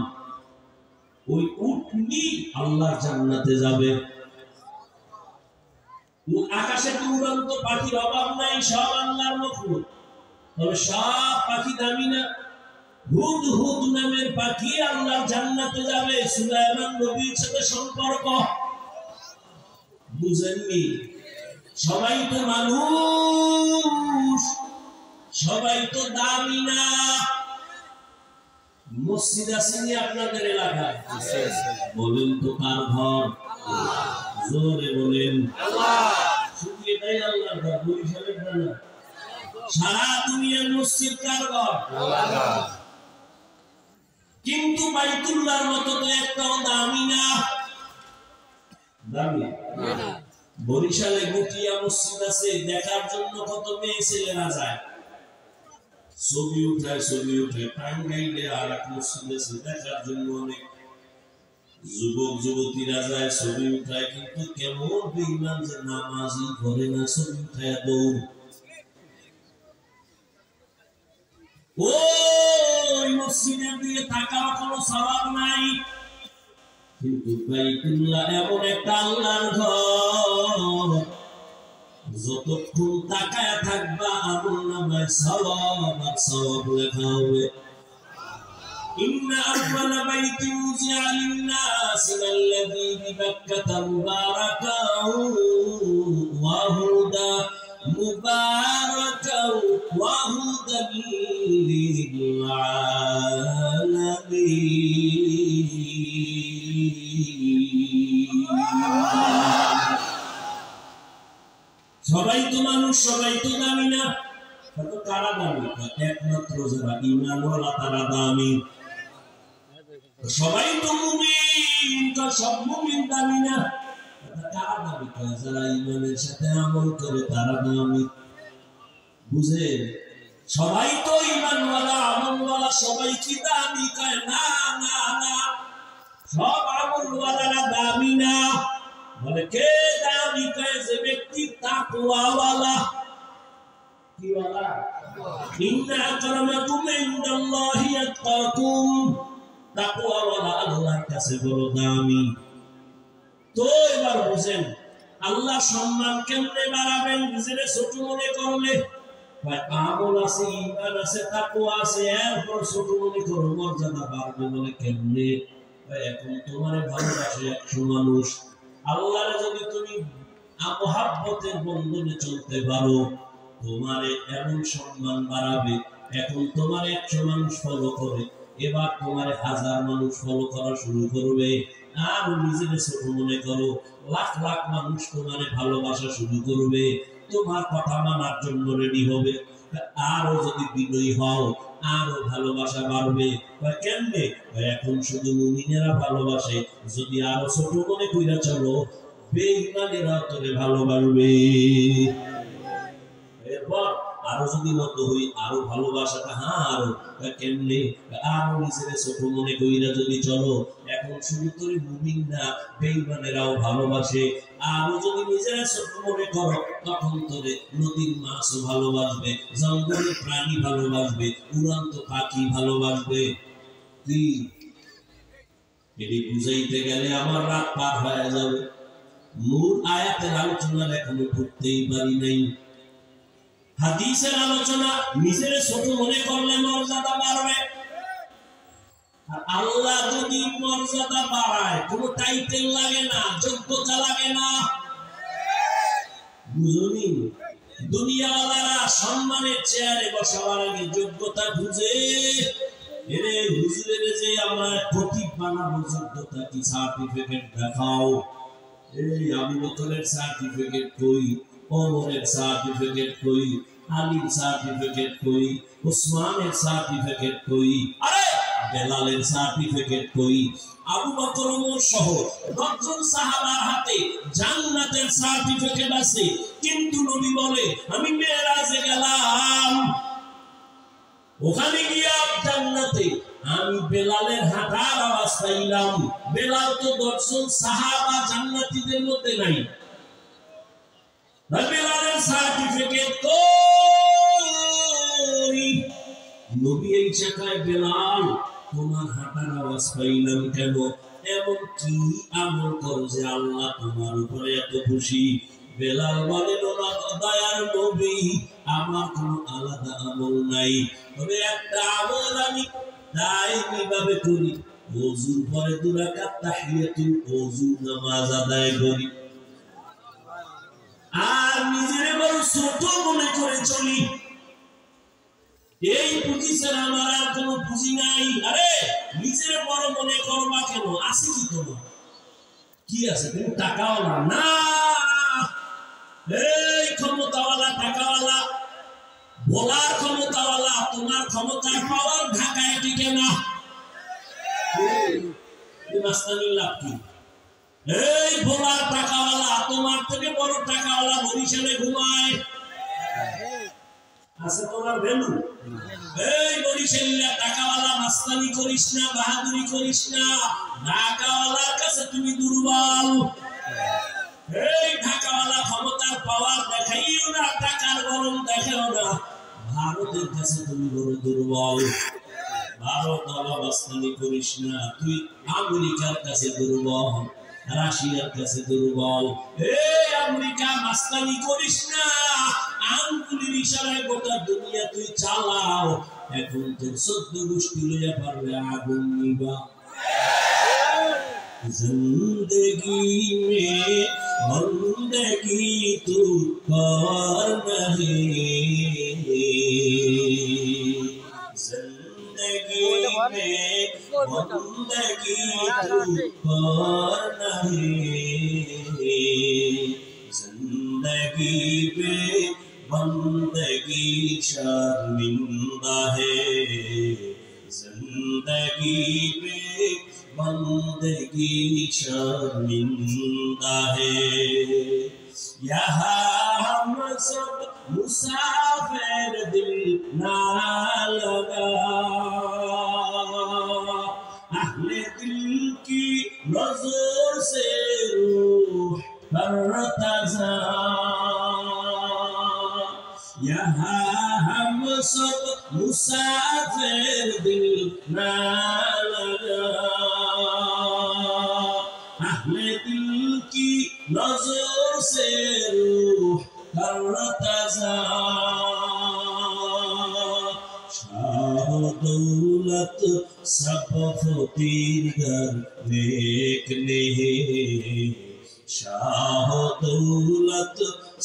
ওই উটনি আল্লাহর জান্নাতে যাবে আকাশে উড়ন্ত পাখির অভাব নাই সব আল্লাহর মখলুক তবে সব পাখি দামি না হুদহুদ নামের পাখি আল্লাহর জান্নাতে যাবে সুলাইমান নবীর সাথে সম্পর্ক বুঝেননি সবাই তো মানুষ সবাই তো দামি না মসজিদ আসেনি আপনাদের এলাকায় বলেন তো কার ঘর জোরে বলেন শুধু এটাই আল্লাহর ঘর বরিশালের না সারা দুনিয়ার মসজিদ কার ঘর কিন্তু বাইতুল্লাহর মতো তো একটাও দামি না দামি বরিশালে গুটিয়া মসজিদ আছে দেখার জন্য কত মেয়ে ছেলেরা যায় ছবি উঠায় টাঙ্গাইলে আর এক মসজিদ আছে দেখার জন্য অনেক যুবক যুবতীরা যায় ছবি উঠায় কিন্তু কেমন বেঈমান যে নামাজই করে না ছবি উঠায় দৌড় ওই মসজিদের দিকে তাকাও কোনো সওয়াব নাই কিন্তু বাইতুল্লাহ এমন একটা আল্লাহর ঘর যতক্ষণ তাকায় থাকবা আমলনামায় সওয়াব আর সওয়াব লেখা হবে ইন্না আউয়ালা বাইতিন উযিআ লিন-নাসি আল্লাযী বিবাক্কাতা মুবারাকাও ওয়া হুদা মুবারাকাও ওয়া হুদা লিল-আলামিন সবাই তো মানুষ সবাই তো দামি না কত কারা দামি একমাত্র যারা ঈমানওয়ালা তারা দামি সবাই তো মুমিন তো সব মুমিন দামি না কারা দামি যারা ঈমানের সাথে আমল করে তারা দামি বুঝেন সবাই তো ঈমানওয়ালা আমলওয়ালা সবাই কি দামি কয় না না না সব আমলওয়ালারা দামি না বলে কে দামি কয় যে ব্যক্তি তাকওয়াওয়ালা কি ওয়ালা ইন্না আকরামাকুম ইনদাল্লাহি আতকাকুম তাকওয়াওয়ালা আল্লাহর কাছে বড় দামি তো এবার বুঝেন আল্লাহ সম্মান কেমনে বাড়াবেন নিজেরে ছোট মনে করলে ভাই আমল আছে ঈমান আছে তাকওয়া আছে এরপর ছোট মনে করো মর্যাদা বাড়বে বলে কেমনে এখন তোমারে ভালোবাসে 100 মানুষ আল্লাহরে যদি তুমি মহব্বতের বন্ধনে চলতে পারো তোমারে এমন সম্মান বাড়াবে এখন তোমার 100 মানুষ ফলো করে এবার তোমার 1000 মানুষ ফলো করা শুরু করবে আর নিজেকে ছোট মনে করো লাখ লাখ মানুষ তোমারে ভালোবাসা শুরু করবে তোমার কথা মানার জন্য রেডি হবে আরো যদি বিনয়ী হও আরো ভালোবাসা বাড়বে কেমনে এখন শুধু মুমিনেরা ভালোবাসে যদি আরো ছোট মনে কইরা চলো বেঈমানেরা তোরে ভালোবাসবে এরপর আরো যদি নত হই আরো ভালোবাসাটা আরো কেমনে আরো নিজের ছোট মনে কইরা যদি চলো এখন শুধু তোরে মুমিন না বেঈমানেরাও ভালোবাসে আরো যদি নিজেরা ছোট মনে করো তখন তোরে নদীর মাছও ভালোবাসবে জঙ্গলের প্রাণী ভালোবাসবে উড়ন্ত পাখি ভালোবাসবে কি এটি বুঝাইতে গেলে আমার রাত পার হয়ে যাবে মূল আয়াতের আলোচনার এখনো করতেই পারি নাই হাদিসের আলোচনা নিজের ছোট মনে করলে মর্যাদা বাড়বে আর আল্লাহ যদি মর্যাদা বাড়ায় কোনো টাইটেল লাগে না যোগ্যতা লাগে না বুঝুনি দুনিয়াওয়ালারা সম্মানের চেয়ারে বসাবার আগে যোগ্যতা খুঁজে এরে হুজুরের যে আমরা খতিব বানাবো যোগ্যতা কি সার্টিফিকেট দেখাও এই আবু বকরের সার্টিফিকেট কই ওমরের সার্টিফিকেট কই আলীর সার্টিফিকেট কই উসমানের সার্টিফিকেট কই আরে বেলালের সার্টিফিকেট কই আবু বকর ওমর সহ 10 জন সাহাবার হাতে জান্নাতের সার্টিফিকেট আছে কিন্তু নবী বলে আমি মেরাজে গেলাম ওখানে গিয়ে জান্নাতে আমি বেলালের হাঁটার আওয়াজ পাইলাম বেলাল তো 10 জন সাহাবা জান্নাতীদের মধ্যে নাই বেলালের সার্টিফিকেট কই নবী এই জায়গায় বেলাল তোমার হাঁটার আওয়াজ পাইলাম কেন এমন কি আমল করো যে আল্লাহ তোমার উপরে এত খুশি বেলাল বলেন ওরা দয়ার নবী আমার কোনো আলাদা আমল নাই তবে একটা আমল আমি দায়ী ভাবে করি ওযুর পরে 2 রাকাত তাহিয়াতুল ওযু নামাজ আদায় করি আর নিজের বড় ছোট মনে করে চলি এই পুঁজি ছাড়া আমার আর কোনো পুঁজি নাই আরে নিজের বড় মনে করবা কেন আছে কি তোমার কি আছে তুমি টাকাওয়ালা না এই ক্ষমতাওয়ালা টাকাওয়ালা বলার ক্ষমতাওয়ালা তোমার ক্ষমতার পাওয়ার ঢাকায় টিকে না মাস্তানির লাভ কি এই বলার টাকাওয়ালা তোমার থেকে বড় টাকাওয়ালা বরিশালে ঘুমায় আছে তোমার ভ্যালু এই বরিশালিয়া টাকাওয়ালা মাস্তানি করিস না বাহাদুরি করিস না ঢাকাওয়ালার কাছে তুমি দুর্বল এই ঢাকাওয়ালা ক্ষমতার পাওয়ার দেখাইও না টাকার গরম দেখাও না ভারতের কাছে তুমি বড় দুর্বল ভারত মাস্তানি করিস না তুই আমেরিকার কাছে দুর্বল রাশিয়ার কাছে দুর্বল এই আমেরিকা মাস্তানি করিস না আঙ্গুলের ইশারায় গোটা দুনিয়া তুই চালাও এখন তোর 14 গোষ্ঠী লইয়া পারবে আগুন নিবা जिंदगी में बंदगी तू कर नहीं जिंदगी में बंदगी तू कर नहीं जिंदगी में बंदगी शर्मिंदा है जिंदगी में बंदगी शर्मिंदा है यहाँ हम सब मुसाफिर दिल ना लगा अहले दिल की नजर से रूह बरतजा यहाँ हम सब मुसाफिर दिल ना लगा अहले दिल की नजर से रूह बरतजा शाह दौलत सब फकीर घर नेक नहीं शाह दौलत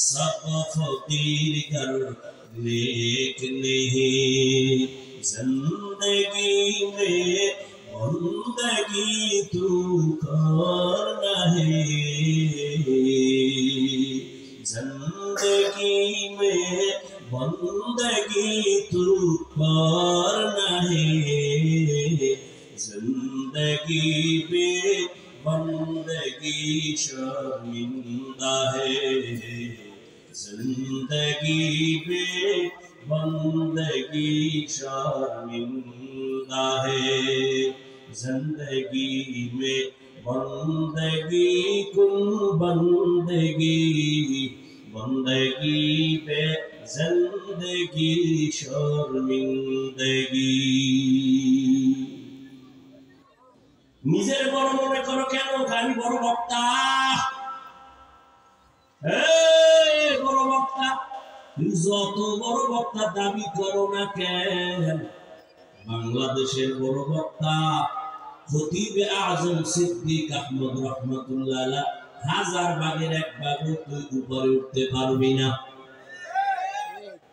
सब फकीर घर नेक नहीं जिंदगी में बंदगी तू कर नहीं जिंदगी में बंदगी तू कर नहीं जिंदगी में बंदगी शर्मिंदा है जिंदगी में बंदगी शर्मिंदा है जिंदगी में बंदगी कुन बंदगी बंदगी पे जिंदगी शर्मिंदगी নিজের বড় মনে করো কেন আমি বড় বক্তা এই বড় বক্তা যত বড় বক্তা দাবি করো না কেন বাংলাদেশের বড় বক্তা খতিব আজম সিদ্দিক আহমদ রহমাতুল্লাহ আলাইহি হাজার ভাগের এক ভাগও তুই উপরে উঠতে পারবি না।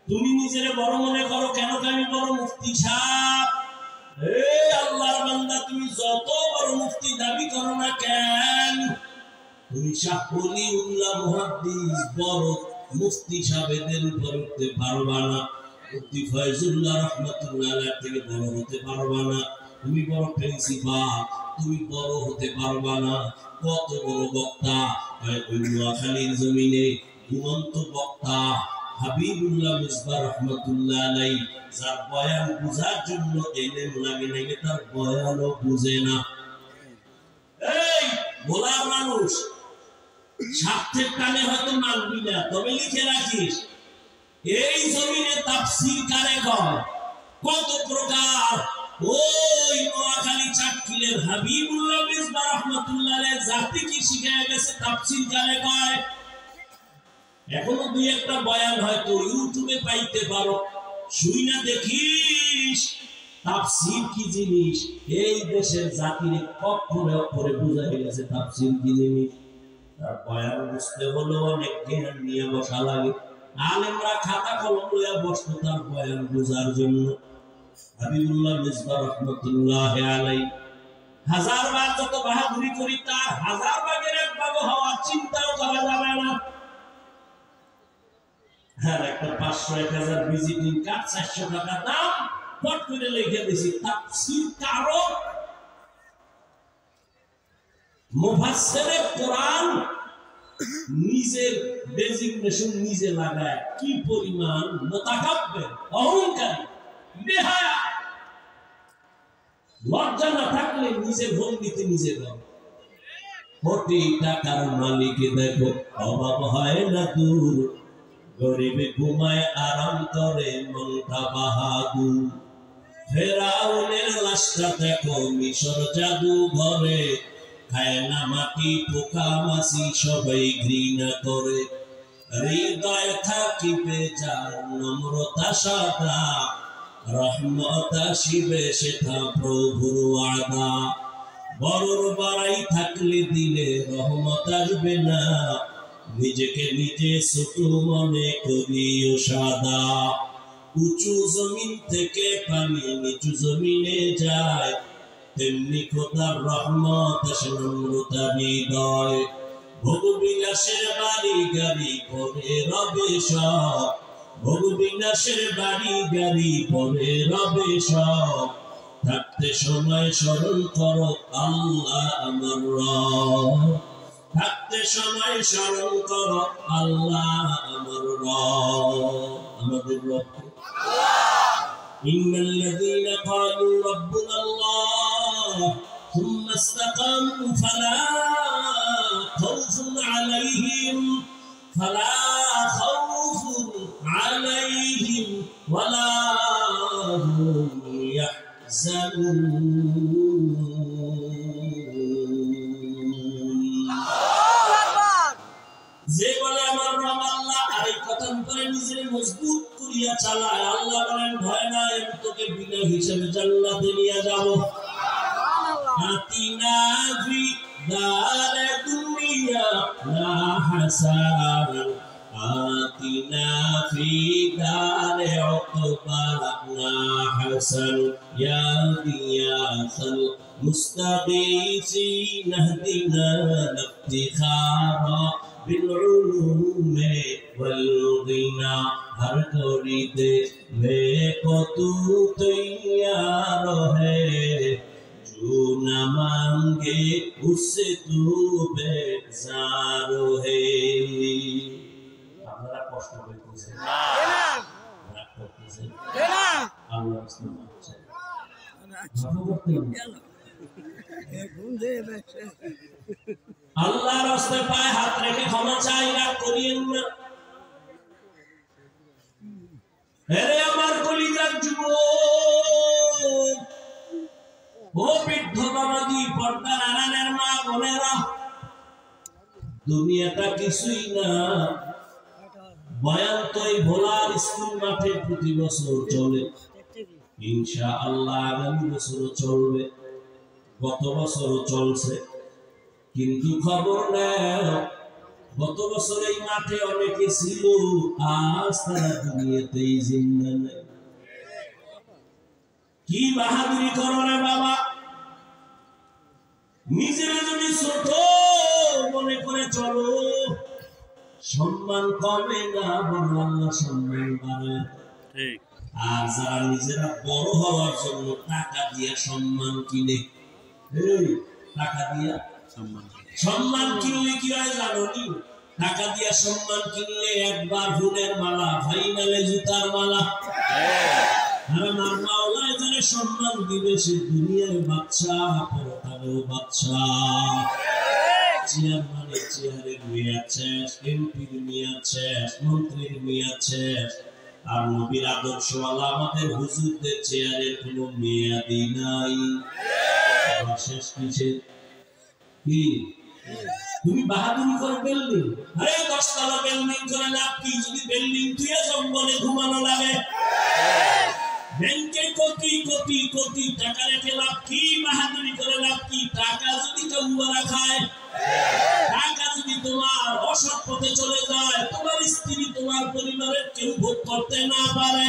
তুমি নিজের বড় মনে করো, কেন আমি বড় মুফতি সাহেব। আল্লাহর বান্দা, তুমি যত বড় মুফতি দাবি করো না কেন, তুমি শাহ ওলিউল্লাহ মুহাদ্দিস বড় মুফতি সাহেবদের উপর উঠতে পারবা না। মুফতি ফয়জুল্লাহ রাহমাতুল্লাহ আলাইহি থেকে বড় হতে পারবা না। তুমি বড় প্রিন্সিপাল, তুমি বড় হতে পারবা না। কত বড় বক্তা, নোয়াখালীর জমিনে ঘুমন্ত বক্তা হাবিবুল্লাহ মিসবাহ রাহমাতুল্লাহ আলাইহি, যার বয়ান বুঝার জন্য এলেম লাগে না, তার বয়ানও বুঝে না। এই ভোলা মানুষ, স্বার্থের টানে হয়তো মানবি না, তবে লিখে রাখিস, এই জমিনে তাফসীর কারে কয়, কত প্রকার। ওই নোয়াখালী চাটখিলের হাবিবুল্লাহ মিসবাহ রাহমাতুল্লাহ আলাইহি জাতি কি শিখায় গেছে তাফসীর কারে কয়। এখনো দুই একটা বয়ান হয়তো ইউটিউবে পাইতে পারো, শুই না দেখিস তাফসীর কি জিনিস। এই দেশের জাতির অক্ষরে অক্ষরে বুঝা গেছে তাফসীর কি জিনিস। তার বয়ান বুঝতে হলো অনেক জ্ঞান নিয়ে বসা লাগে। আলেমরা খাতা কলম লইয়া বসতো তার বয়ান বোঝার জন্য। হাবিবুল্লাহ মিসবাহ রাহমাতুল্লাহ আলাইহি হাজার বার যত বাহাদুরি করি, তার হাজার ভাগের এক ভাগ হওয়ার চিন্তাও করা যাবে না। হ্যাঁ, একটা 500-1000 ভিজিটিং কার্ড 400 টাকা দাম, পট করে লিখে দিছি তাফসীর কারক মুফাসসিরে কোরআন। নিজের ডেজিগনেশন নিজে লাগায়, কি পরিমাণ মুতাকাব্বির, অহংকারী, বেহায়া। লজ্জা না থাকলে নিজের ভঙ্গিতে নিজে বল, কোটি টাকার মালিকে দেখো অভাব হয় না দূর, গরিবে ঘুমায় আরাম করে মনটা বাহাদুর। ফেরাউনের লাশটা দেখো মিশর জাদু ঘরে, খায় না মাটি পোকা মাছি সবাই ঘৃণা করে। হৃদয় থাকিবে যার নম্রতা সাদা, রহমত আসিবে সেটা প্রভুর ওয়াদা। বড়র বাড়াই থাকলে দিলে রহমত আসবে না, নিজেকে নিজে ছোট মনে করিও সাদা। উঁচু জমিন থেকে পানি নিচু জমিনে যায়, তেমনি খোদার রহমত আসে নম্রতা হৃদয়। ভোগ বিলাসের বাড়ি গাড়ি পরে রবে সব, ভোগ বিলাসের বাড়ি গাড়ি পরে রবে সব। থাকতে সময় স্মরণ করো আল্লাহ আমার রব, থাকতে সময় স্মরণ করো আল্লাহ আমার রব। আমাদের রব إن الذين قالوا ربنا الله ثم استقاموا فلا خوف عليهم ولا هم يحزنون। যে বলে আমার রব আল্লাহ, আর এই কথার উপরে নিজের মজবুত করিয়া চালায়, আল্লাহ বলেন ভয় নাই, আমি তোকে বিনা হিসেবে জান্নাতে নিয়ে যাব। আতিনা ফি দারে দুনিয়া লা হাসান, আতিনা ফি দারে উকবা লা হাসান, ইয়া গিয়াসাল মুস্তাগীসিন ইহদিনা ইফতিখারা بالعلوم والغنى। हर कोरीदे में को तू तैयार है, जो न मांगे उससे तू बेजार है। আপনারা কষ্ট করতেছেন না, রাগ করতেছেন না, আল্লাহ রাসূল বলেছেন আল্লাহর রাস্তায় পায়ে হাত রেখে ক্ষমা চাই, রাগ করিয়েন না। হেরে আমার কলিজার যুবক, ও বৃদ্ধ বাবাজি, পর্দার আড়ালের মা বোনেরা, দুনিয়াটা কিছুই না। বয়ান তো এই ভোলার স্কুল মাঠে প্রতি বছর চলে, ইনশাআল্লাহ আগামী বছরও চলবে, গত বছরও চলছে। কিন্তু খবর নেই গত বছর এই মাঠে অনেকে ছিল, আজ তারা দুনিয়াতেই জিন্দা নেই। কি বাহাদুরি করো রে বাবা, নিজের যদি ছোট মনে করে চলো, সম্মান কমে না বরং আল্লাহ সম্মান বাড়ে। আর যারা নিজেরা বড় হওয়ার জন্য টাকা দিয়া সম্মান কিনে, টাকা দিয়া সম্মান কিনলে কি হয় জানো নি? টাকা দিয়া সম্মান কিনলে একবার ফুলের মালা, ফাইনালে জুতার মালা। আর আমার মাওলায় যারা সম্মান দিবে সে দুনিয়ার বাদশা, পরকালেও বাদশা। চেয়ারম্যানের চেয়ারের মেয়াদ শেষ, এমপির মেয়াদ শেষ, মন্ত্রীর মেয়াদ শেষ, আর নবীর আদর্শওয়ালা আমাদের হুজুরদের চেয়ারের কোনো মেয়াদই নাই। শেষ কিসের? কি তুমি বাহাদুরি করে বিল্ডিং, আরে 10 তলা বিল্ডিং করে লাভ কি যদি বিল্ডিং তুই জঙ্গলে ঘুমানো লাগে? ব্যাংকে কোটি কোটি কোটি টাকা রেখে লাভ কি? বাহাদুরি করে লাভ কি? টাকা যদি কেউ মারা খায়, টাকা যদি তোমার অসৎ পথে চলে যায়, তোমার স্ত্রী তোমার পরিবারের কেউ ভোগ করতে না পারে,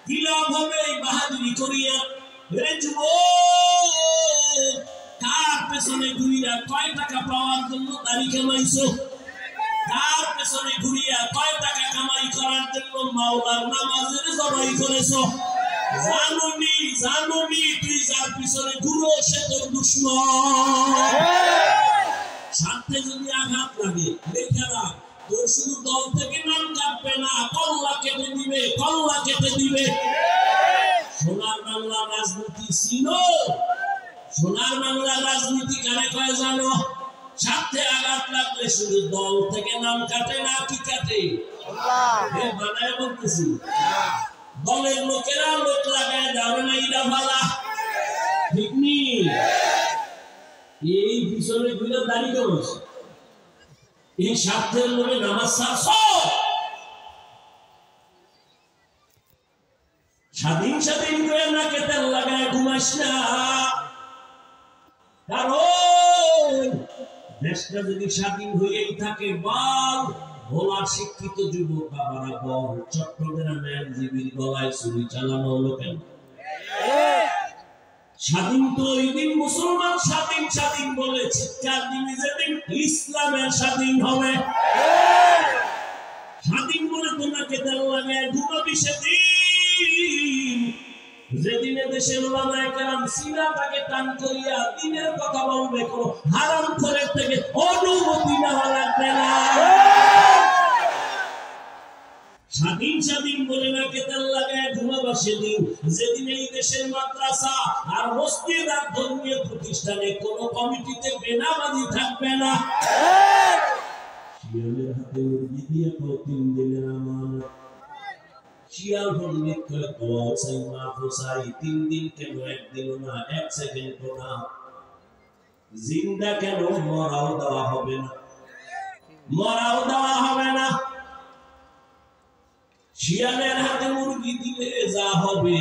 কি লাভ হবে এই বাহাদুরি করিয়া? রে যুবক, কার পেছনে ঘুরিয়া কয় টাকা পাওয়ার জন্য দাড়ি কামাইছো? কার পেছনে ঘুরিয়া কয় টাকা কামাই করার জন্য মাওলার নামাজের জবাই করেছো? জানুনি জানুনি তুই যার পিছনে ঘুরো সে তোর দুশমন। সাথে যদি আঘাত লাগে দেখে রাখ, তোর শুধু দল থেকে নাম কাটবে না, কল্লা কেটে দিবে, কল্লা কেটে দিবে। সোনার বাংলা রাজনীতি ছিল, সোনার বাংলা রাজনীতি কারে কয় জানো? সাথে আঘাত লাগলে শুধু দল থেকে নাম কাটে না, কি কাটে? বানায় বলতেছি, দলের লোকেরা লোক লাগায় যাবে না, ইরা ভালা ঠিক নি? এই পিছনে ঘুরে দাঁড়িয়ে করছে, এই স্বার্থের লোকে নামাজ ছাড়ছ। স্বাধীন স্বাধীন করে নাকে তেল লাগায় ঘুমাস না, কারণ দেশটা যদি স্বাধীন হয়েই থাকে, বল ভোলার শিক্ষিত যুবক বাবারা বল, চট্টগ্রামের আইনজীবীর গলায় ছুরি চালানো হলো কেন? স্বাধীন তো ওই দিন মুসলমান স্বাধীন স্বাধীন বলে চিৎকার দিবি যেদিন ইসলামের স্বাধীন হবে। স্বাধীন বলে তোমাকে তেল লাগায় ঘুমাবি সেদিন, যেদিনে দেশের ওলামায়ে কেরাম সিনাটাকে টান করিয়া দিনের কথা বলবে, কোনো হারাম করে থেকে অনুমতি নেওয়া লাগবে না। স্বাধীন স্বাধীন বলে না কেতাল লাগায় ঘুমাবা সেদিন, যেদিন এই দেশের মাদ্রাসা আর মসজিদ আর ধর্মীয় প্রতিষ্ঠানে কোনো কমিটিতে বেনামাজি থাকবে না। শিয়ালের হাতে মুরগি দিয়ে 3 দিনের আমানত, শিয়াল পণ্ডিত করে দোয়া চাই, মাফ চাই, 3 দিন কেন, 1 দিনও না, 1 সেকেন্ডও না, জিন্দা কেন, মরাও দেওয়া হবে না, মরাও দেওয়া হবে না। শিয়ালের হাতে মুরগি দিলে যা হবে,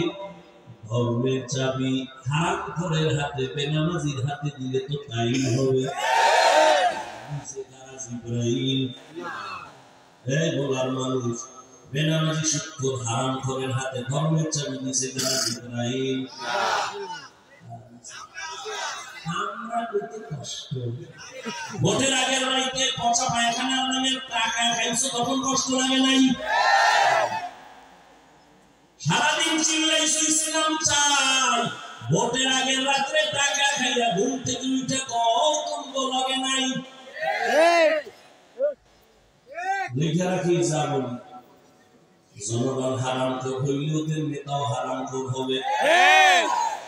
ধর্মের চাবি হারামখোরের হাতে, বেনামাজির হাতে দিলে তো তাই হবে। জিবরাইল, এই বলার মানুষ, বেনামাজি সুদখোর হারামখোরের হাতে ধর্মের চাবি দিছে কারা? জিবরাইল। আমরা কত কষ্ট, ভোটের আগের বাড়িতে পচা পায়খানার নামে টাকা খাইছো, তখন কষ্ট লাগে নাই? সারাদিন চিল্লাইছো ইসলাম চাই, ভোটের আগের রাত্রে টাকা খাইয়া ঘুম থেকে উঠে কত লাগে নাই? লিখে রাখি যা বলি, জনগণ হারামখোর হইলে ওদের নেতাও হারামখোর হবে।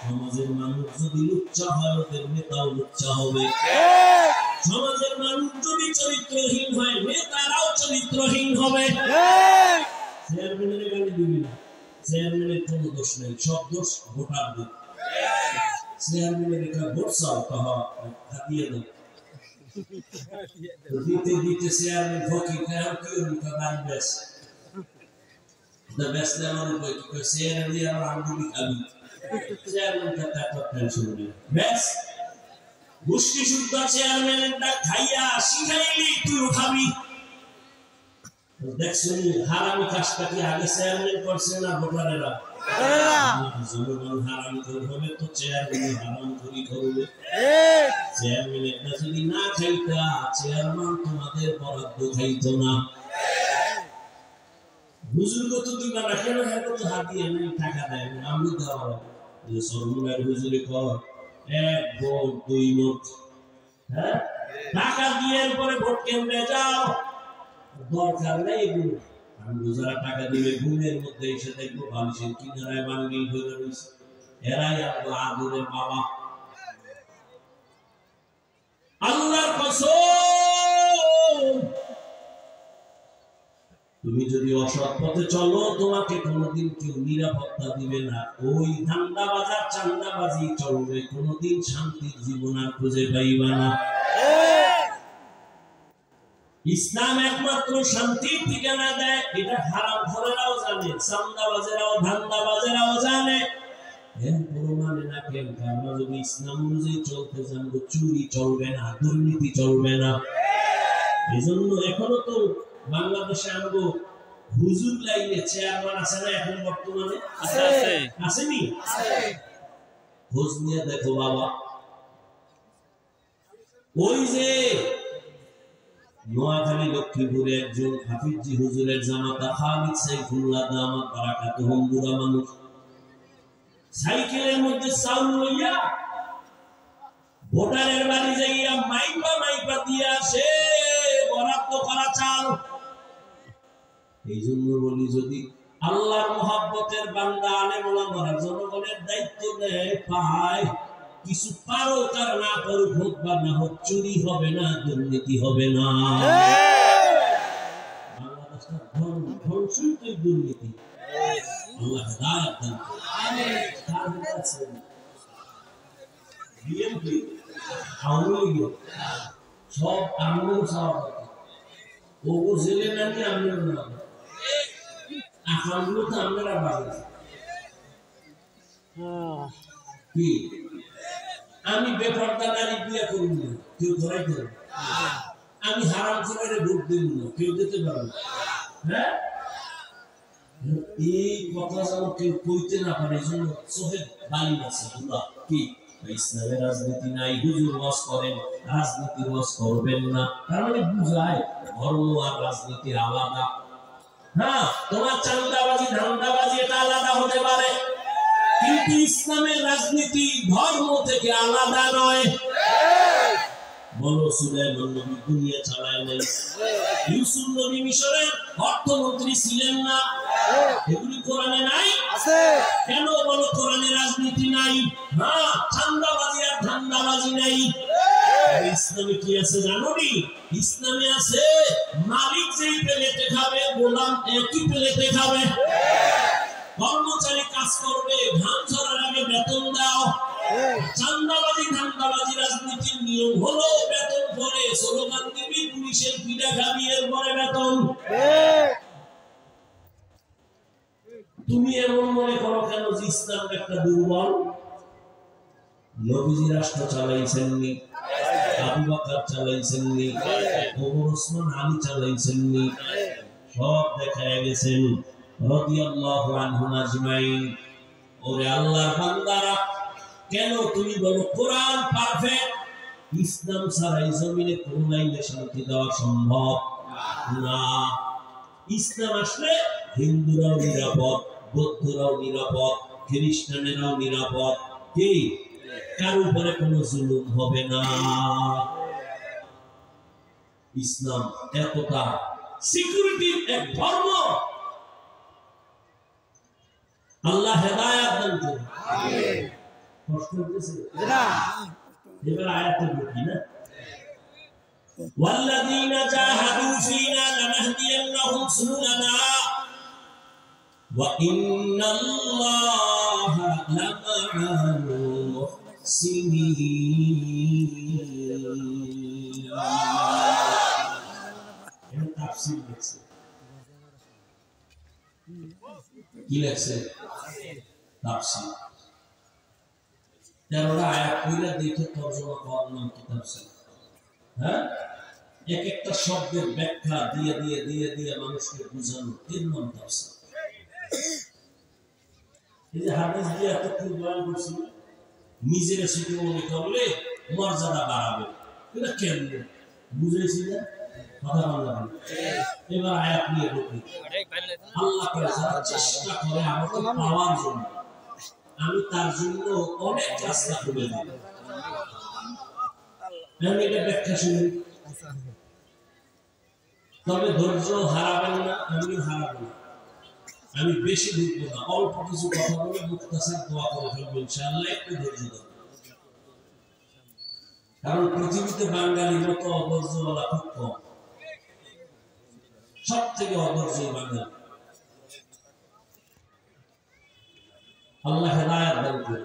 সমাজের মানুষ যদি লুচ্চা হয়, ওদের নেতাও লুচ্চা হবে। সমাজের মানুষ যদি চরিত্রহীন হয়, নেতারাও চরিত্রহীন হবে। চেয়ারম্যানের গালি দিবি না, চেয়ারম্যানের কোনো দোষ নেই, সব দোষ ভোটারদের। চেয়ারম্যানের একটা ভোট চাও, তাহা হাতিয়ে দাও, দিতে দিতে চেয়ারম্যান ফকির খায় কি দান বেশ বেশ আমার উপরে কি করে চেয়ারম্যান দিয়ে আমার আঙ্গুলি খাবি, চেয়ারম্যান কথা টেনশন নেই, বেশ গোষ্ঠী শুদ্ধ চেয়ারম্যানের ডাক খাইয়া শিখাইলি তুই খাবি। দেখছেন হারামি কাজটা কি আগে চেয়ারম্যান করছে না ভোটারেরা? জনগণ হারাম করবে তো চেয়ারম্যান হারাম করি করবে। চেয়ারম্যানের যদি না খাইতা চেয়ারম্যান তোমাদের বরাদ্দ খাইতো না। হুজুর তো দিবা না কেন? হ্যাঁ তো হাত দিয়ে টাকা দেয় না, আমি দেওয়া যে সরকার হুজুরে কর 1 ভোট 2 নোট, হ্যাঁ টাকা দিয়ে পরে ভোট কেন্দ্রে যাও, দরকার নেই এগুলো। আমি যারা টাকা দিবে ঘুমের মধ্যে এসে দেখবো বালিশের কিনারায় বাঙ্গিল হয়ে রয়েছে, এরাই আগুনের বাবা। আল্লাহর কসম, তুমি যদি অসৎ পথে চলো তোমাকে কোনোদিন কেউ নিরাপত্তা দিবে না। ওই ধান্দা বাজার চান্দাবাজি চলবে, কোনোদিন শান্তির জীবন আর খুঁজে পাইবা না। ইসলাম একমাত্র শান্তির ঠিকানা দেয়, এটা হারাম ঘরেরাও জানে, চান্দাবাজেরাও ধান্দাবাজেরাও জানে। মানে না কেন? আমরা যদি ইসলাম অনুযায়ী চলতে জানবো, চুরি চলবে না, দুর্নীতি চলবে না। এই জন্য এখনো তো বাংলাদেশে আমগো হুজুর লাইনে চেয়ারম্যান আছে না? এখন বর্তমানে আসেনি? খোঁজ নিয়ে দেখো বাবা। ওই যে নোয়াখালী লক্ষ্মীপুরে একজন হাফিজি হুজুরের জামাতা খালিদ সাইফুল্লাহ দামাত বারাকাতুহু বুড়া মানুষ সাইকেলের মধ্যে চাউল লইয়া ভোটারের বাড়ি যাইয়া মাইপা দিয়ে আসে বরাদ্দ করা চাল। এই জন্য বলি, যদি আল্লাহর মহব্বতের বান্দা আলেম ওলামারা জনগণের দায়িত্ব নেয় পায়, কিছু পারো কার না পারো, হোক বা না হোক, চুরি হবে না, দুর্নীতি হবে না। বাংলাদেশটা ধ্বংসই তো দুর্নীতি। আল্লাহ হেদায়েত দান করুন। বিএনপি আওয়ামী লীগ সব আমরাও সভাপতি, ওগো জেলে নাকি আমরা না আকামগুলো তো আমরা বাড়ি কি। আমি বেপরদা নারী বিয়ে করব না, কেউ ধরাই দেবে। আমি হারাম করে ভোট দেব না, কেউ দিতে পারবে। হ্যাঁ, এই কথা যেন কেউ কইতে না পারে, এই জন্য সোহেব বালি আছে কি ইসলামের রাজনীতি নাই। হুজুর ওয়াজ করেন, রাজনীতি ওয়াজ করবেন না, তার মানে বুঝায় ধর্ম আর রাজনীতি আলাদা। হ্যাঁ, তোমার চান্দাবাজি ধান্দাবাজি এটা আলাদা হতে পারে, কিন্তু ইসলামের রাজনীতি ধর্ম থেকে আলাদা নয়। বলো সুলাইমান নবী দুনিয়া চালায় নাই, ইউসুফ নবী মিশরের অর্থমন্ত্রী ছিলেন না, এগুলি কোরআনে নাই আছে কেন? বলো কোরআনে রাজনীতি নাই। হ্যাঁ, চান্দাবাজি আর ধান্দাবাজি নাই। ইসলামে কি আছে জানোনি? ইসলামে আছে মালিক যেই প্লেটে খাবে গোলাম একই প্লেটে খাবে। কর্মচারী কাজ করবে, ঘাম ঝরার আগে বেতন দাও। চান্দাবাজি ধান্দাবাজি রাজনীতির নিয়ম হলো বেতন পরে স্লোগান দিবি, পুলিশের পিঠা খাবি, এরপরে বেতন। তুমি এমন মনে করো কেন যে ইসলাম একটা দুর্বল? নবীজি রাষ্ট্র চালাইছেননি, আবু বকর চালাইছেননি, ওমর ওসমান আলী চালাইছেননি, সব দেখায় গেছেন রাদিয়াল্লাহু আনহুম আজমাইন। ওরে আল্লাহর বান্দারা, কেন তুমি বলো কোরআন পারফেক্ট? ইসলাম ছাড়া এই জমিনে কোন লাইনে শান্তি দেওয়া সম্ভব না। ইসলাম আসলে হিন্দুরাও নিরাপদ, বৌদ্ধরাও নিরাপদ, খ্রিস্টানেরাও নিরাপদ। কি কার উপরে কোনো জুলুম হবে না। ইসলাম এতটা সিকিউরিটির এক ধর্ম। আল্লাহ হেদায়েত দান করুন। আমিন। কষ্ট হচ্ছে না? এবার আয়াতে বলি না, ওয়াল্লাযীনা জাহাদু ফীনা লানাহদিয়ান্নাহুম সুবুলানা ওয়া ইন্নাল্লাহা লামা'আল মুহসিনিন। এর তাফসীর লিখছে, কি লিখছে? তাফসীর। 13টা আয়াত কইরা দেখে তরজমা করার নাম কিতাব ছিল। হ্যাঁ, এক একটা শব্দের ব্যাখ্যা দিয়ে দিয়ে দিয়ে দিয়ে মানুষকে বুঝানো, এর নাম তাফসীর। এই যে হাদিস দিয়ে এত কি বয়ান করছি, নিজের শিখে মনে করলে মর্যাদা বাড়াবে, এটা কেমনে বুঝেছি না? কথা বললাম। এবার আয়াত নিয়ে ঢুকি। আল্লাহ যারা চেষ্টা করে আমাকে পাওয়ার জন্য, আমি তার জন্য অনেক রাস্তা খুলে দিই। আমি এটা ব্যাখ্যা শুনি, তবে ধৈর্য হারাবেন না, আমিও হারাবো না। আমি বেশি ঢুকবো না, অল্প কিছু কথা বলে মুক্তাসার দোয়া করে ফেলবো ইনশাআল্লাহ। একটু ধৈর্য ধরো, কারণ পৃথিবীতে বাঙালির মতো অধৈর্যওয়ালা খুব কম, সব থেকে অধৈর্য বাঙালি। আল্লাহ হেদায়েত দান করুন।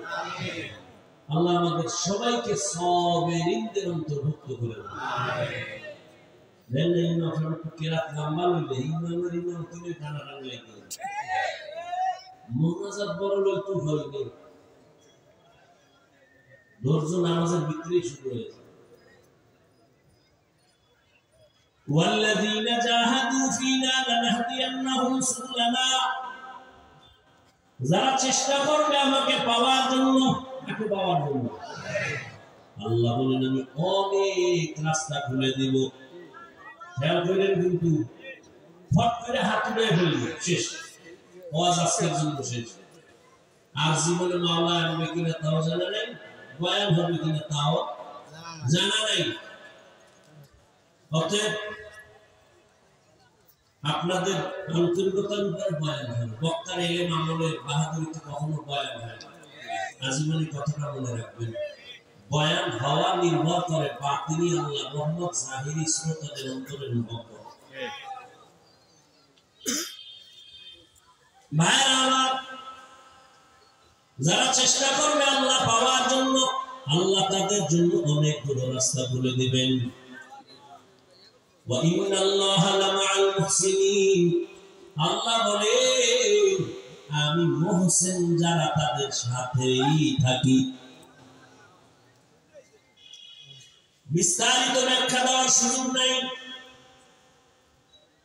আল্লাহ আমাদের সবাইকে সাবিরিনদের অন্তর্ভুক্ত করে দেন। দেন না ফেরত কিরাত লম্বা লইলে ইমানের ইমান তুমি টানা টান লাগে মুনাজাত বড় লই তো হইনি, ধৈর্য নামাজের ভিতরেই শুরু হয়েছে। ওয়াল্লাযীনা জাহাদু ফীনা লানাহদিয়ান্নাহুম সুবুলানা, যারা চেষ্টা করবে আমাকে পাওয়ার জন্য, আমাকে পাওয়ার জন্য, আল্লাহ বলেন আমি অনেক রাস্তা খুলে দিব। খেয়াল করেন কিন্তু ফট করে হাত উড়ে ফেলবে, শেষ ওয়াজ আজকের জন্য শেষ। আর জীবনে মাওলা আনবে কিনা তাও জানা নাই, বয়ান হবে কিনা তাও জানা নাই। অতএব আপনাদের আন্তরিকতার উপরে বয়ান হবে, বক্তার এলেম আমলের বাহাদুরিতে কখনো বয়ান হয় না। আজীবনী কথাটা মনে রাখবেন, বয়ান হওয়া নির্ভর করে বাতিনি আল্লাহ মোহাম্মদ জাহিরি শ্রোতাদের অন্তরের মহব্বত। ভাইরা আমার, যারা চেষ্টা করবে আল্লাহ পাওয়ার জন্য, আল্লাহ তাদের জন্য অনেক বড় রাস্তা খুলে দিবেন। ওয়া ইন্নাল্লাহা লামাআল মুহসিনিন, আল্লাহ বলে আমি মুহসিন যারা তাদের সাথেই থাকি। বিস্তারিত ব্যাখ্যা দেওয়ার সুযোগ নাই।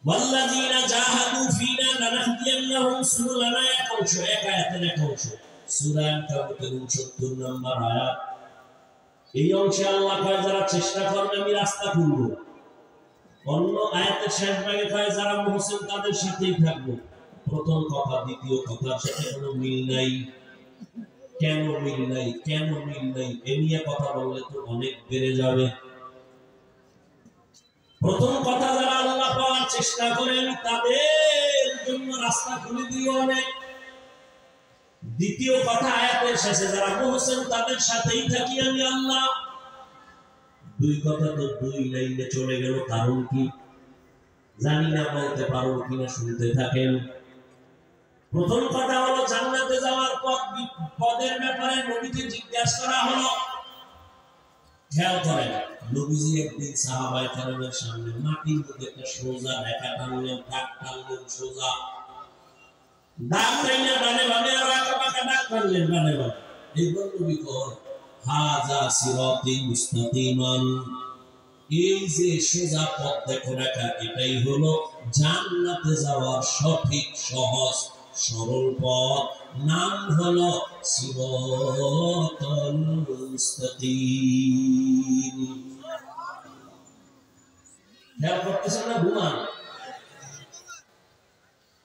ওয়াল্লাযীনা জাহাদু ফীনা লানাহদিয়ান্নাহুম সুবুলানা, এক অংশ, এক আয়াতের এক অংশ, সূরা আন-কাবুতের 69 নম্বর আয়াত। এই অংশে আল্লাহ কয় যারা চেষ্টা করবে আমি রাস্তা খুলবো। অন্য আয়াতের শেষ ভাগে কয় যারা মুহসিন তাদের সাথেই থাকবো। প্রথম কথা দ্বিতীয় কথার সাথে কোনো মিল নাই। কেন মিল নাই? কেন মিল নাই এ নিয়ে কথা বললে তো অনেক বেড়ে যাবে। প্রথম কথা, যারা আল্লাহ পাওয়ার চেষ্টা করেন তাদের জন্য রাস্তা খুলে দিয়ে অনেক। দ্বিতীয় কথা, আয়াতের শেষে যারা মুহসিন তাদের সাথেই থাকি আমি আল্লাহ। দুই কথা তো দুই লাইনে চলে গেল, কারণ কি জানি না, বলতে পারো কিনা শুনতে থাকেন। প্রথম কথা হলো জান্নাতে যাওয়ার পদের ব্যাপারে নবীকে জিজ্ঞাসা করা হলো। খেয়াল করেন, নবীজি একদিন সাহাবায়ে কেরামের সামনে মাটির মধ্যে একটা সোজা রেখা টানলেন, দাগ টানলেন, সোজা দাগ টাইনা ডানে বামে আর একা বাঁকা দাগ টানলেন ডানে বামে। এইবার নবী কয় হাযা সিরাতি মুস্তাকিমান, এই যে সোজা পথ দেখো রেখা, এটাই হলো জান্নাতে যাওয়ার সঠিক সহজ সরল পথ, নাম হলো সিরাতাল মুস্তাকিম। খেয়াল করতেছেন না? ঘুমান।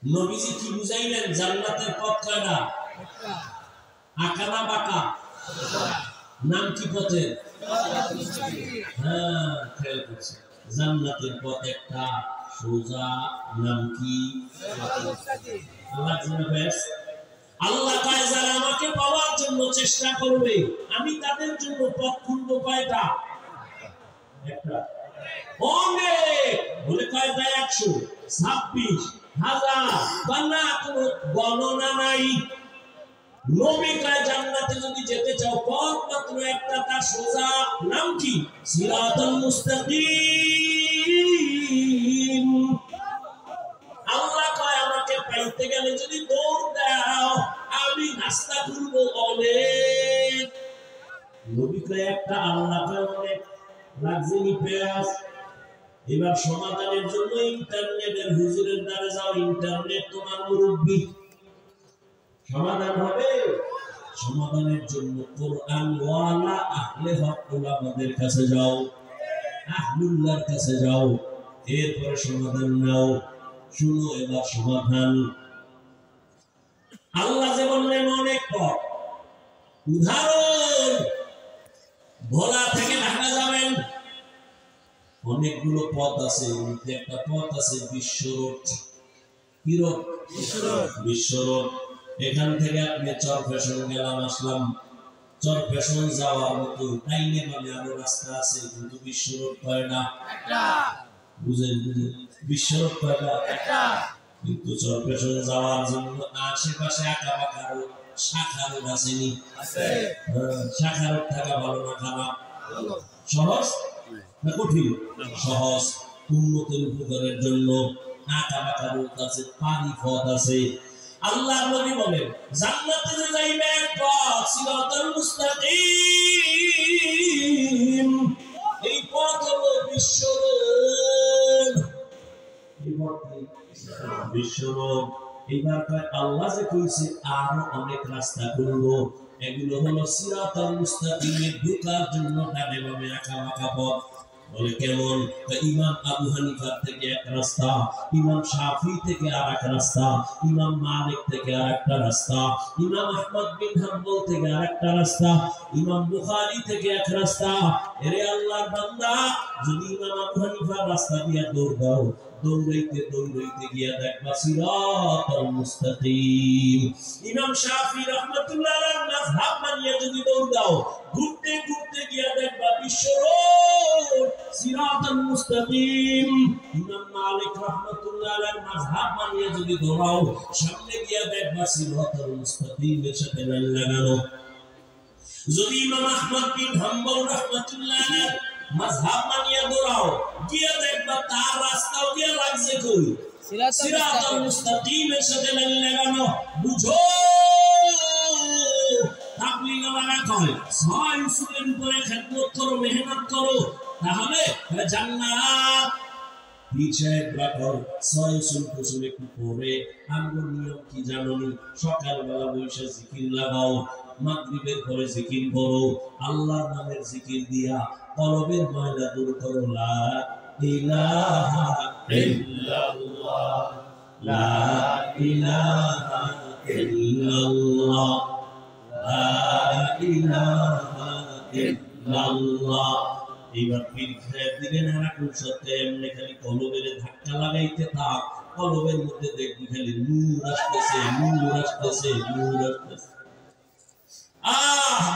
নবীজি কি বুঝাইলেন? জান্নাতের পথ কয়টা? আঁকা না বাঁকা? নাম কি পথের? হ্যাঁ, খেয়াল করছে, জান্নাতের পথ একটা সোজা, নাম কি? আল্লাহ কয় যারা আমাকে পাওয়ার জন্য চেষ্টা করবে আমি তাদের জন্য পথ খুলবো কয়টা? একটা। অনেক বলে কয়টা? 126,000, বানা কোনো গণনা নাই। নবী কয় জান্নাতে যদি যেতে চাও পথ মাত্র একটা, তার সোজা, নাম কি? সিরাতাল মুস্তাকিম। আল্লাহ কয় আমাকে পাইতে গেলে যদি দৌড় দাও আমি রাস্তা খুলবো অনেক। এবার সমাধানের জন্য ইন্টারনেটের হুজুরের দ্বারা যাও, ইন্টারনেট তোমার মুরব্বী। সমাধান হবে, সমাধানের জন্য কোরআন ওয়ালা আহলে হক ওলামাদের কাছে যাও, আহলুল্লাহর কাছে যাও, এরপরে সমাধান নাও। শুনো এবার সমাধান। আল্লাহ যে বললেন অনেক পথ, উদাহরণ ভোলা থেকে ঢাকা যাবেন, অনেকগুলো পথ আছে। একটা পথ আছে বিশ্ব রোড। কি রোড? বিশ্ব রোড। এখান থেকে আপনি চরফ্যাশন গেলাম আসলাম, চরফ্যাশন যাওয়ার মতো টাইমে মানে আরো রাস্তা আছে, কিন্তু বিশ্ব রোড পায় না। বুঝেন? বিশ্ব রোড পায় না, কিন্তু চরফ্যাশন যাওয়ার জন্য আশেপাশে আঁকা বাঁকা শাখা রোড আসেনি? শাখা রোড থাকা ভালো না খারাপ? সহজ না কঠিন? সহজ। উন্নতির উপকারের জন্য আঁকা বাঁকা রোড আছে, পানি পথ আছে। আল্লাহ নবী বলেন জান্নাতে যে যাইবে এক পথ, সিরাতাল মুস্তাকিম, এই পথ হলো বিশ্ব রোড। এই পথ বিশ্ব রোড। এবার আল্লাহ যে কইছে আরো অনেক রাস্তা করবো, এগুলো হলো সিরাতাল মুস্তাকিমে ঢোকার জন্য ডানে বামে আঁকা বাঁকা পথ। বলে কেমন? ইমাম আবু হানিফা থেকে এক রাস্তা, ইমাম শাফি থেকে আরেক রাস্তা, ইমাম মালিক থেকে আরেকটা রাস্তা, ইমাম আহমদ বিন হাম্বল থেকে আরেকটা রাস্তা, ইমাম বুখারী থেকে এক রাস্তা। এরে আল্লাহর বান্দা, যদি ইমাম আবু হানিফার রাস্তা দিয়ে দৌড় দাও, দৌড়াইতে দৌড়াইতে গিয়া দেখবা সিরাতাল মুস্তাকিম। ইমাম শাফি রাহমাতুল্লাহ আলাইহির মাযহাব মানিয়ে যদি দৌড় দাও, ঘুরতে ঘুরতে গিয়া দেখবা বিশ্ব রোড, সিরাতাল মুস্তাকিম। ইমাম মালিক রাহমাতুল্লাহ আলাইহির মাযহাব মানিয়ে যদি দৌড়াও, সামনে গিয়া দেখবা সিরাতাল মুস্তাকিমের সাথে লাইন লাগানো। যদি ইমাম আহমদ বিন হাম্বল রাহমাতুল্লাহ আলাইহির মাযহাব মানিয়ে দৌড়াও, গিয়া দেখবা তার রাস্তাও গিয়া লাগছে কই? সিরাতাল মুস্তাকিমের সাথে লাইন লাগানো। বুঝো তাবলীগ ওয়ালা কয় 6 উসুলের উপরে খেদমত করো, মেহনত করো, তাহলে জান্নাত। পিছায় রাখো 6 উসুল কুসুল একটু পড়ে। আমগো নিয়ম কি জানোনি? সকালবেলা বসে জিকির লাগাও, মাগরিবের পরে জিকির করো, আল্লাহর নামের জিকির দিয়া কলবের ময়লা দূর করো। লা ইলাহা ইল্লাল্লাহ, লা ইলাহা ইল্লাল্লাহ, লা ইলাহা ইল্লাল্লাহ। এবার পীর সাহেব দিবেন এরকম সত্যি এমনি খালি কলবের ধাক্কা লাগাইতে থাক, কলবের মধ্যে দেখবি খালি নূর আসতেছে, নূর আসতেছে, নূর আসতেছে।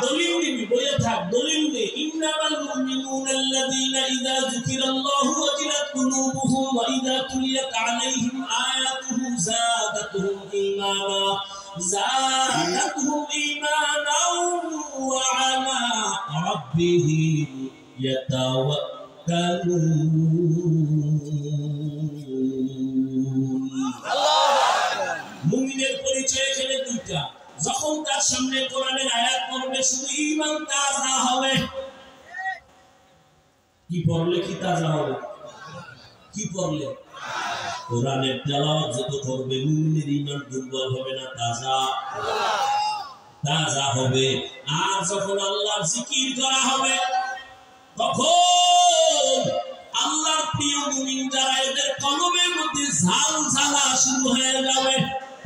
দলিল দিবি, বইয়া থাক, দলিল দে। ইন্নামাল মুমিনুনা আল্লাযীনা ইযা যুকিরাল্লাহু ওয়াজিলাত কুলুবুহুম ওয়া ইযা তুলিয়াত আলাইহিম আয়াতুহু যাদাতুহুম ঈমানা, যাদাতুহুম ঈমানাও ওয়া আলা রাব্বিহিম ইয়াতাওয়াক্কালুন। মুমিনের পরিচয় এখানে দুইটা। যখন তার সামনে কোরআনের আয়াত পড়বে, শুধু ঈমান তাজা হবে। কি পড়লে কি তাজা হবে? কি পড়লে? কোরআনের তেলাওয়াত যত করবে, মুমিনের ঈমান দুর্বল হবে না, তাজা তাজা হবে। আর যখন আল্লাহর জিকির করা হবে, তখন আল্লাহর প্রিয় মুমিন যারা, এদের কলবের মধ্যে ঝালঝালা শুরু হয়ে যাবে,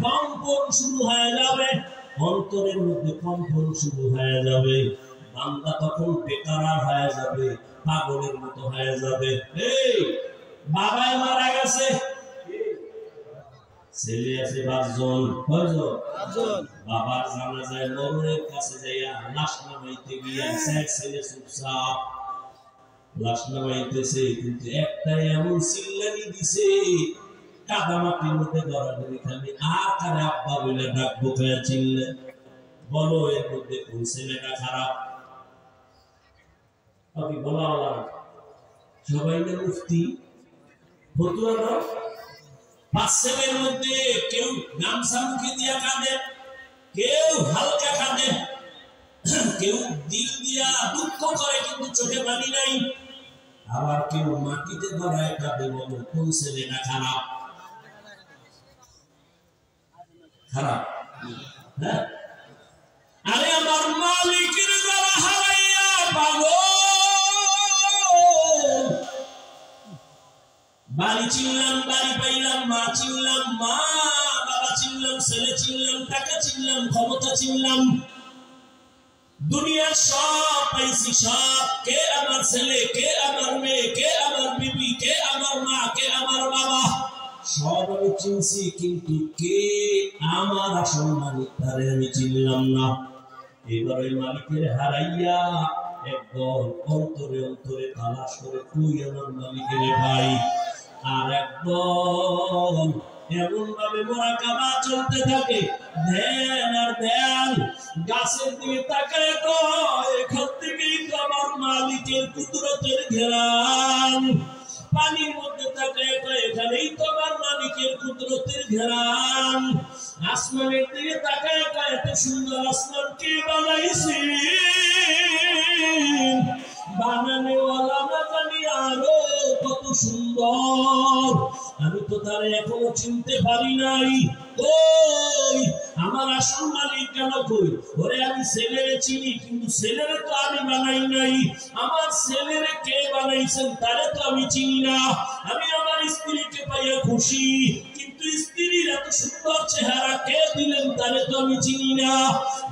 কম্পন শুরু হয়ে যাবে, অন্তরের মধ্যে কম্পন শুরু হয়ে যাবে। বান্দা তখন বেকারার হয়ে যাবে, পাগলের মতো হয়ে যাবে। এই বাবাই মারা গেছে, ছেলে আছে 5 জন, কয়জন? 5 জন। বাবার জানাজায় মরণের কাছে যাইয়া লাশ নামাইতে গিয়া ছেলে চুপচাপ লাশ নামাইতেছে, কিন্তু একটাই এমন চিল্লানি দিছে, কাদা মাটির মধ্যে গড়াগড়ি খালি। আর কারে আব্বা বলে ডাকবো, কয়া চিল্লে? বলো এর মধ্যে কোন ছেলেটা খারাপ? আপনি বলা সবাই না মুফতি ফতুয়া দাও। 5 ছেলের মধ্যে কেউ গামছা মুখে দিয়া কাঁদে, কেউ হালকা কাঁদে, কেউ দিল দিয়া দুঃখ করে কিন্তু চোখে পানি নাই। আবার কেউ মাটিতে গড়ায় কাঁদে বলে কোন ছেলেটা খারাপ খারাপ হ্যাঁ আরে আমার মালিকের যারা হারাইয়া পাগল বাড়ি চিনলাম বাড়ি পাইলাম মা চিনলাম মা বাবা চিনলাম ছেলে চিনলাম টাকা চিনলাম ক্ষমতা চিনলাম দুনিয়ার সব পাইছি সব কে আমার ছেলে কে আমার মেয়ে কে আমার বিবি কে আমার মা কে আমার বাবা সব আমি চিনছি কিন্তু কে আমার আসল মালিক তারে আমি চিনলাম না এবার ওই মালিকের হারাইয়া একদম অন্তরে অন্তরে তালাশ করে তুই আমার মালিকের ভাই আর একদম এমন ভাবে মুরাকাবা চলতে থাকে ধ্যান আর ধ্যান গাছের দিকে তাকায় তো এখান থেকেই তো আমার মালিকের কুদরতের ঘেরান পানির মধ্যে তাকায় তো এখানেই তো আমার মালিকের কুদরতের ঘেরান আসমানের দিকে তাকায় তো এত সুন্দর আসমান কে বানাইছে বানানেওয়ালা না জানি আরো কত সুন্দর আমি তো তারে এখনো চিনতে পারি নাই ওই আমার আসল মালিক কেন কই ওরে আমি ছেলেরে চিনি কিন্তু ছেলেরে তো আমি বানাই নাই আমার ছেলেরে কে বানাইছেন তারে তো আমি চিনি না আমি আমার স্ত্রীকে পাইয়া খুশি কিন্তু স্ত্রীর এত সুন্দর চেহারা কে দিলেন তারে তো আমি চিনি না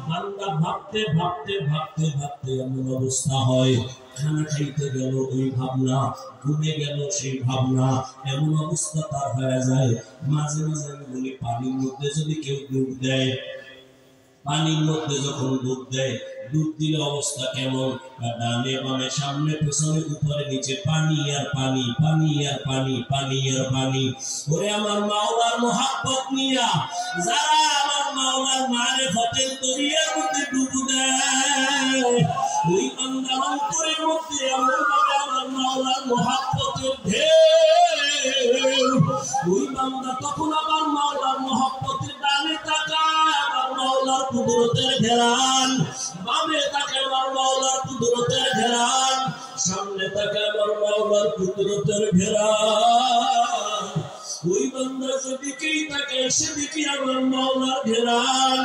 বান্দা ভাবতে ভাবতে ভাবতে ভাবতে এমন অবস্থা হয় খানা খাইতে গেল ওই ভাবনা ঘুমে গেল সেই ভাবনা এমন অবস্থা তার হয়ে যায় মাঝে মাঝে আমি বলি পানির মধ্যে যদি কেউ ডুব দেয় পানির মধ্যে যখন ডুব দেয় ডুব দিলে অবস্থা কেমন ডানে বামে সামনে পেছনে উপরে নিচে পানি আর পানি পানি আর পানি পানি আর পানি ওরে আমার মাওলার মোহাব্বত নিয়া যারা আমার মাওলার মারিফতের দরিয়ার মধ্যে ডুব দেয় ওই বান্দার অন্তরের মধ্যে এমন ভাবে আমার মাওলার মোহাব্বতের ঢেউ ওই বান্দা তখন আমার মাওলার মোহাব্বতের ডানে তাকায় আমার মাওলার কুদরতের ঘেরান বামে তাকায় আমার মাওলার কুদরতের ঘেরান সামনে তাকায় আমার মাওলার কুদরতের ঘেরান ওই বান্দা যেদিকেই তাকে সেদিকে আমার মাওলার ঘেরান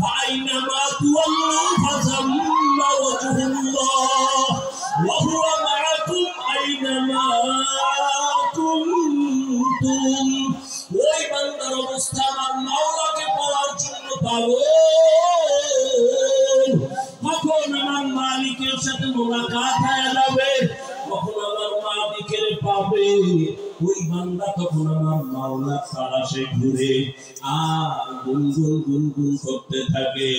ফাইনামা তুওয়াল্লু ফাযাম্মা ওয়াজহুল্লাহ ওয়া হুয়া মাআকুম আইনামা কুনতুম ওই বান্দার অবস্থা আমার মাওলাকে পাওয়ার জন্য পাগল কখন আমার মালিকের সাথে মোলাকাত হয়ে যাবে কখন আমার মালিকের পাবে ওই বান্দা তখন আমার মাওলার তালাশে ঘুরে আর গুনগুন গুনগুন করতে থাকে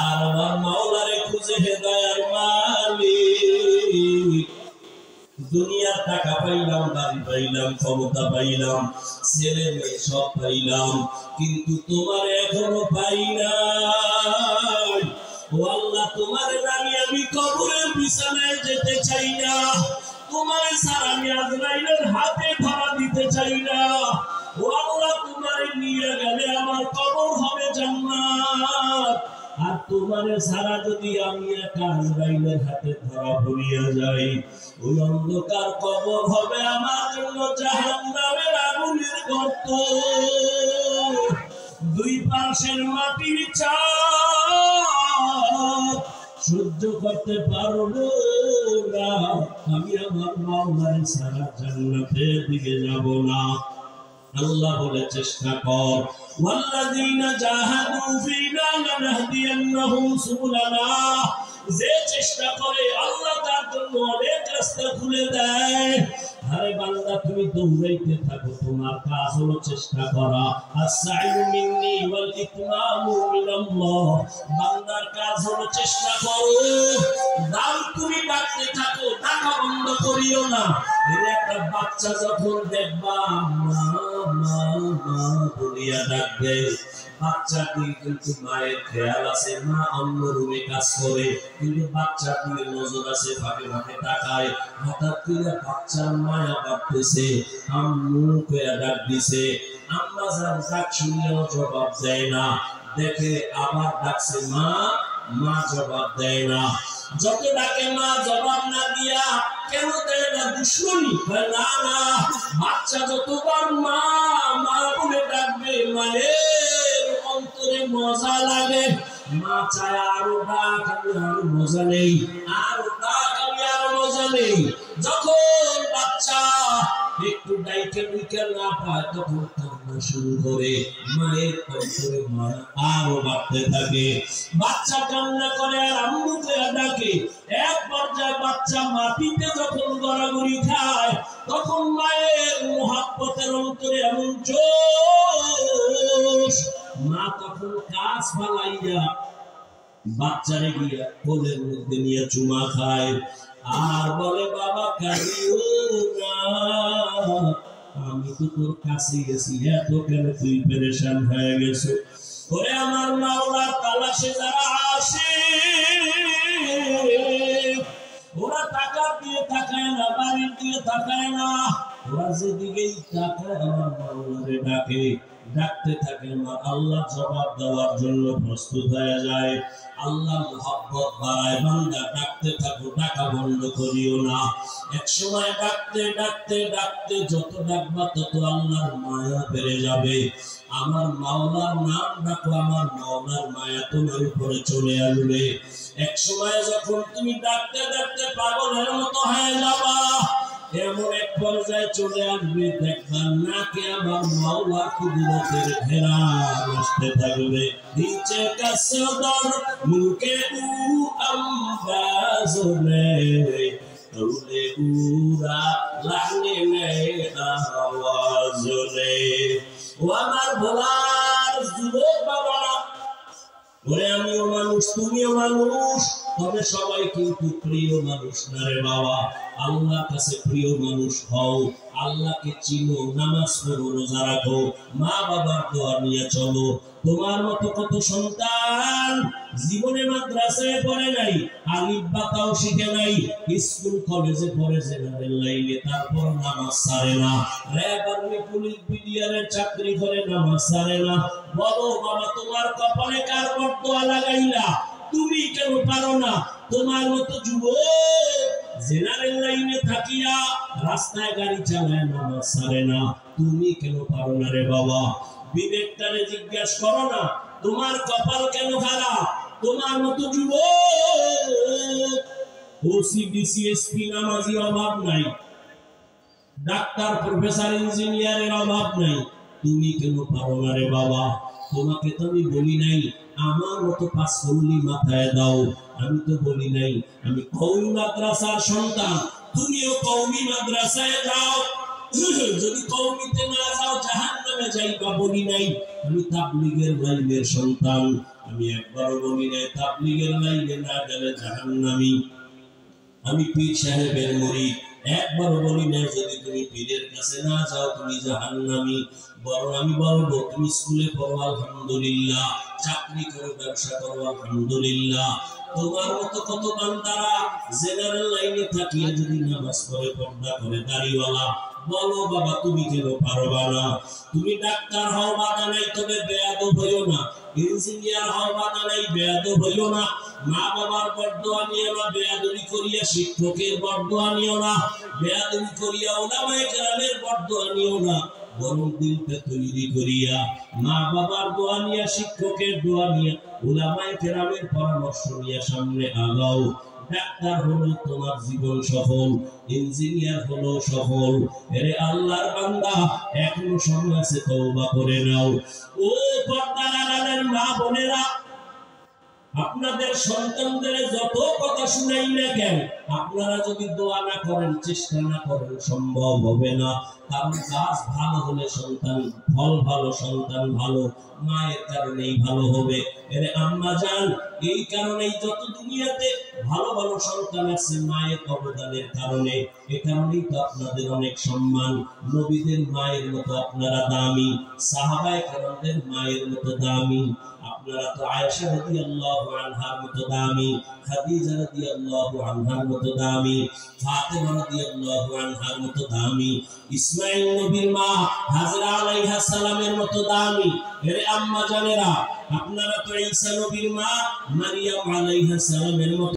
আর আমার মাওলারে খুঁজে হেদায়ার মালিক দুনিয়ার টাকা পাইলাম বাড়ি পাইলাম ক্ষমতা পাইলাম ছেলে মেয়ে সব পাইলাম কিন্তু তোমার এখনো পাই নাই ও আল্লাহ তোমার নামে আমি কবরের বিছানায় যেতে চাই না তোমার ছাড়া আমি আজরাইলের হাতে ধরা দিতে চাই না ও আল্লাহ তোমার নিয়ে গেলে আমার কবর হবে জান্নাত আর তোমার ছাড়া যদি আমি একা আজরাইলের হাতে ধরা পড়িয়া যাই ওই অন্ধকার কবর হবে আমার জন্য জাহান্নামের আগুনের গর্ত দুই পাশের মাটির চাপ সহ্য করতে পারবো না আমি আমার মাওলার ছাড়া জান্নাতের দিকে যাব না আল্লাহ বলে চেষ্টা কর ওয়াল্লাযীনা জাহাদু ফীনা লানাহদিয়ান্নাহুম সুবুলানা যে চেষ্টা করে আল্লাহ তার জন্য অনেক রাস্তা খুলে দেয় আরে বান্দা তুমি দৌড়াইতে থাকো তোমার কাজ হলো চেষ্টা করা আস-সাইয়ু মিন্নি ওয়াল ইতমামু মিনাল্লাহ বান্দার কাজ হলো চেষ্টা করো দাও তুমি ডাকতে থাকো ডাকা বন্ধ করিও না এর একটা বাচ্চা যখন দেখবা মা মা মা বলিয়া ডাকবে বাচ্চাটি কিন্তু মায়ের খেয়াল আছে মা অন্য রুমে কাজ করে কিন্তু বাচ্চাটির নজর আছে ভাগে ভাগে তাকায় হঠাৎ করে বাচ্চার মায়া ভাবতেছে আম্মু কইয়া ডাক দিছে আম্মা যার ডাক শুনেও জবাব দেয় না দেখে আবার ডাকছে মা মা জবাব দেয় না যত ডাকে মা জবাব না দিয়া কেন দেয় না? দুশ্মনী? না না, বাচ্চা যতবার মা মা বলে ডাকবে, মায়ের অন্তরে মজা লাগে। মা চায় আরো ডাক, আমি আরো মজা নেই, আরো ডাক, আমি আরো মজা নেই। যখন বাচ্চা একটু ডাইকে ডুইকে না পায়, তখন কান্না শুরু করে, মায়ের অন্তরে মায়া আরো বাড়তে থাকে। বাচ্চা কান্না করে আর আম্মুকে ডাকে। এক পর্যায়ে বাচ্চা মাটিতে যখন গড়াগড়ি খায়, তখন মায়ের মোহাব্বতের অন্তরে এমন জোশ, মা তখন কাজ ফালাইয়া বাচ্চারে গিয়া কোলের মধ্যে নিয়ে চুমা খায় আর বলে, বাবা কাঁদিও না, আমি তো তোর কাছে গেছি, এত কেন তুই পেরেশান হয়ে গেছো? ওরে আমার মাওলার তালাশে যারা আসে, ওরা টাকা দিয়ে তাকায় না, বাড়ি দিয়ে তাকায় না, ওরা যেদিকেই তাকায় আমার মাওলারে ডাকে। ডাকতে থাকে, মা আল্লাহ জবাব দেওয়ার জন্য প্রস্তুত হয়ে যায়। আল্লাহ মোহাব্বত বাড়ায়, বান্দা ডাকতে থাকো, ডাকা বন্ধ করিও না। এক সময় ডাকতে ডাকতে ডাকতে যত ডাকবা তত আল্লাহর মায়া বেড়ে যাবে। আমার মাওলার নাম ডাকো, আমার মাওলার মায়া তোমার উপরে চলে আসবে। এক সময় যখন তুমি ডাকতে ডাকতে পাগলের মতো হয়ে যাবা, এমন এক পর্যায়ে চলে আসবে, দেখবা নাকে আমার মাওলার কুদরতের ঘেরান আসতে থাকবে। নিচে কা সদর মুকে উ আম্বাজনে তুলে উরা লাগনে নে আওয়াজনে। ও আমার ভোলার যুবক বাবারা, ওরে আমিও মানুষ, তুমিও মানুষ, তবে সবাই কিন্তু প্রিয় মানুষ না রে বাবা। আল্লাহর কাছে প্রিয় মানুষ হও, আল্লাহকে চিনো, নামাজ পড়ো, রোজা রাখো, মা বাবার দোয়া নিয়ে চলো। তোমার মতো কত সন্তান জীবনে মাদ্রাসায় পড়ে নাই, আলিফ বা তাও শিখে নাই, স্কুল কলেজে পড়ে জেনারেল লাইনে, তারপর নামাজ ছাড়ে না, র‍্যাব আর্মি পুলিশ বিডিআরের চাকরি করে, নামাজ ছাড়ে না। বলো বাবা, তোমার কপালে কার বরদোয়া লাগাইলা? তুমি কেন পারো না? তোমার মতো যুবক জেনারেল লাইনে থাকিয়া রাস্তায় গাড়ি চালায়, নামাজ ছাড়ে না, তুমি কেন পারো না রে বাবা? বিবেকটারে জিজ্ঞাসা করো না, তোমার কপাল কেন খারাপ? তোমার মতো যুবক ওসি ডিসি এসপি নামাজি অভাব নাই, ডাক্তার প্রফেসর ইঞ্জিনিয়ারের অভাব নাই, তুমি কেন পারো না রে বাবা? তোমাকে তো আমি বলি নাই আমার মতো পাঁচলি মাথায় দাও, আমি তো বলি নাই আমি কওমি মাদ্রাসার সন্তান, তুমিও কওমি মাদ্রাসায় যাও, যদি কওমিতে না যাও জাহান্নামে যাইবা, বলি নাই আমি তাবলীগের লাইনের সন্তান, আমি একবারও বলি নাই তাবলীগের লাইনে না গেলে জাহান্নামী, আমি পীর সাহেবের মুরিদ, একবারও বলি নাই যদি তুমি পীরের কাছে না যাও তুমি জাহান্নামী। বরং আমি বলবো তুমি স্কুলে পড়ো আলহামদুলিল্লাহ, চাকরি করো, ব্যবসা করো আলহামদুলিল্লাহ। তোমার মতো কত বান্দারা জেনারেল লাইনে থাকিয়ে যদি নামাজ পড়ে, পর্দা করে, দাড়িওয়ালা, বলো বাবা তুমি কেন পারবা না? তুমি ডাক্তার হও বাধা নাই, তবে বেয়াদব হইও না, ইঞ্জিনিয়ার হও বাধা নাই, বেয়াদব হইও না, মা বাবার বরদোয়া নিও না, বেয়াদবি করিয়া শিক্ষকের বরদোয়া নিও না, বেয়াদবি করিয়া উলামায়ে কেরামের বরদোয়া নিও না, বরং দিলটা তৈরি করিয়া মা বাবার দোয়া নিয়া, শিক্ষকের দোয়া নিয়া, উলামায়ে কেরামের পরামর্শ নিয়ে সামনে আগাও। ডাক্তার হলো তোমার জীবন সফল, ইঞ্জিনিয়ার হলো সফল। এরে আল্লাহর বান্দা, এখনো সময় আছে, তওবা করে নাও। ও পর্দার আড়ালের মা বোনেরা, আপনাদের সন্তানদের যত কথা শুনাই না কেন, আপনারা যদি দোয়া না করেন, চেষ্টা না করেন, সম্ভব হবে না। কারণ গাছ ভালো হলে সন্তান ফল ভালো, সন্তান ভালো, মায়ের কারণেই ভালো হবে। এর আম্মা জান, এই কারণেই যত দুনিয়াতে ভালো ভালো সন্তান আছে মায়ের অবদানের কারণে। এ কারণেই তো আপনাদের অনেক সম্মান। নবীদের মায়ের মতো আপনারা দামি, সাহাবায়ে কেরামদের মায়ের মতো দামি। আপনারা তো আয়েশা রাদিয়াল্লাহু আনহার মতো দামি, খাদিজা রাদিয়াল্লাহু আনহার মতো দামি, ফাতেমা রাদিয়াল্লাহু আনহার মতো দামি, ইসমাঈল নবীর মা হাজরা আলাইহিস সালামের মতো দামি। এর আম্মা জানেরা, আপনারা তো ঈসা নবীর মা মারিয়াম আলাইহিস সালামের মতো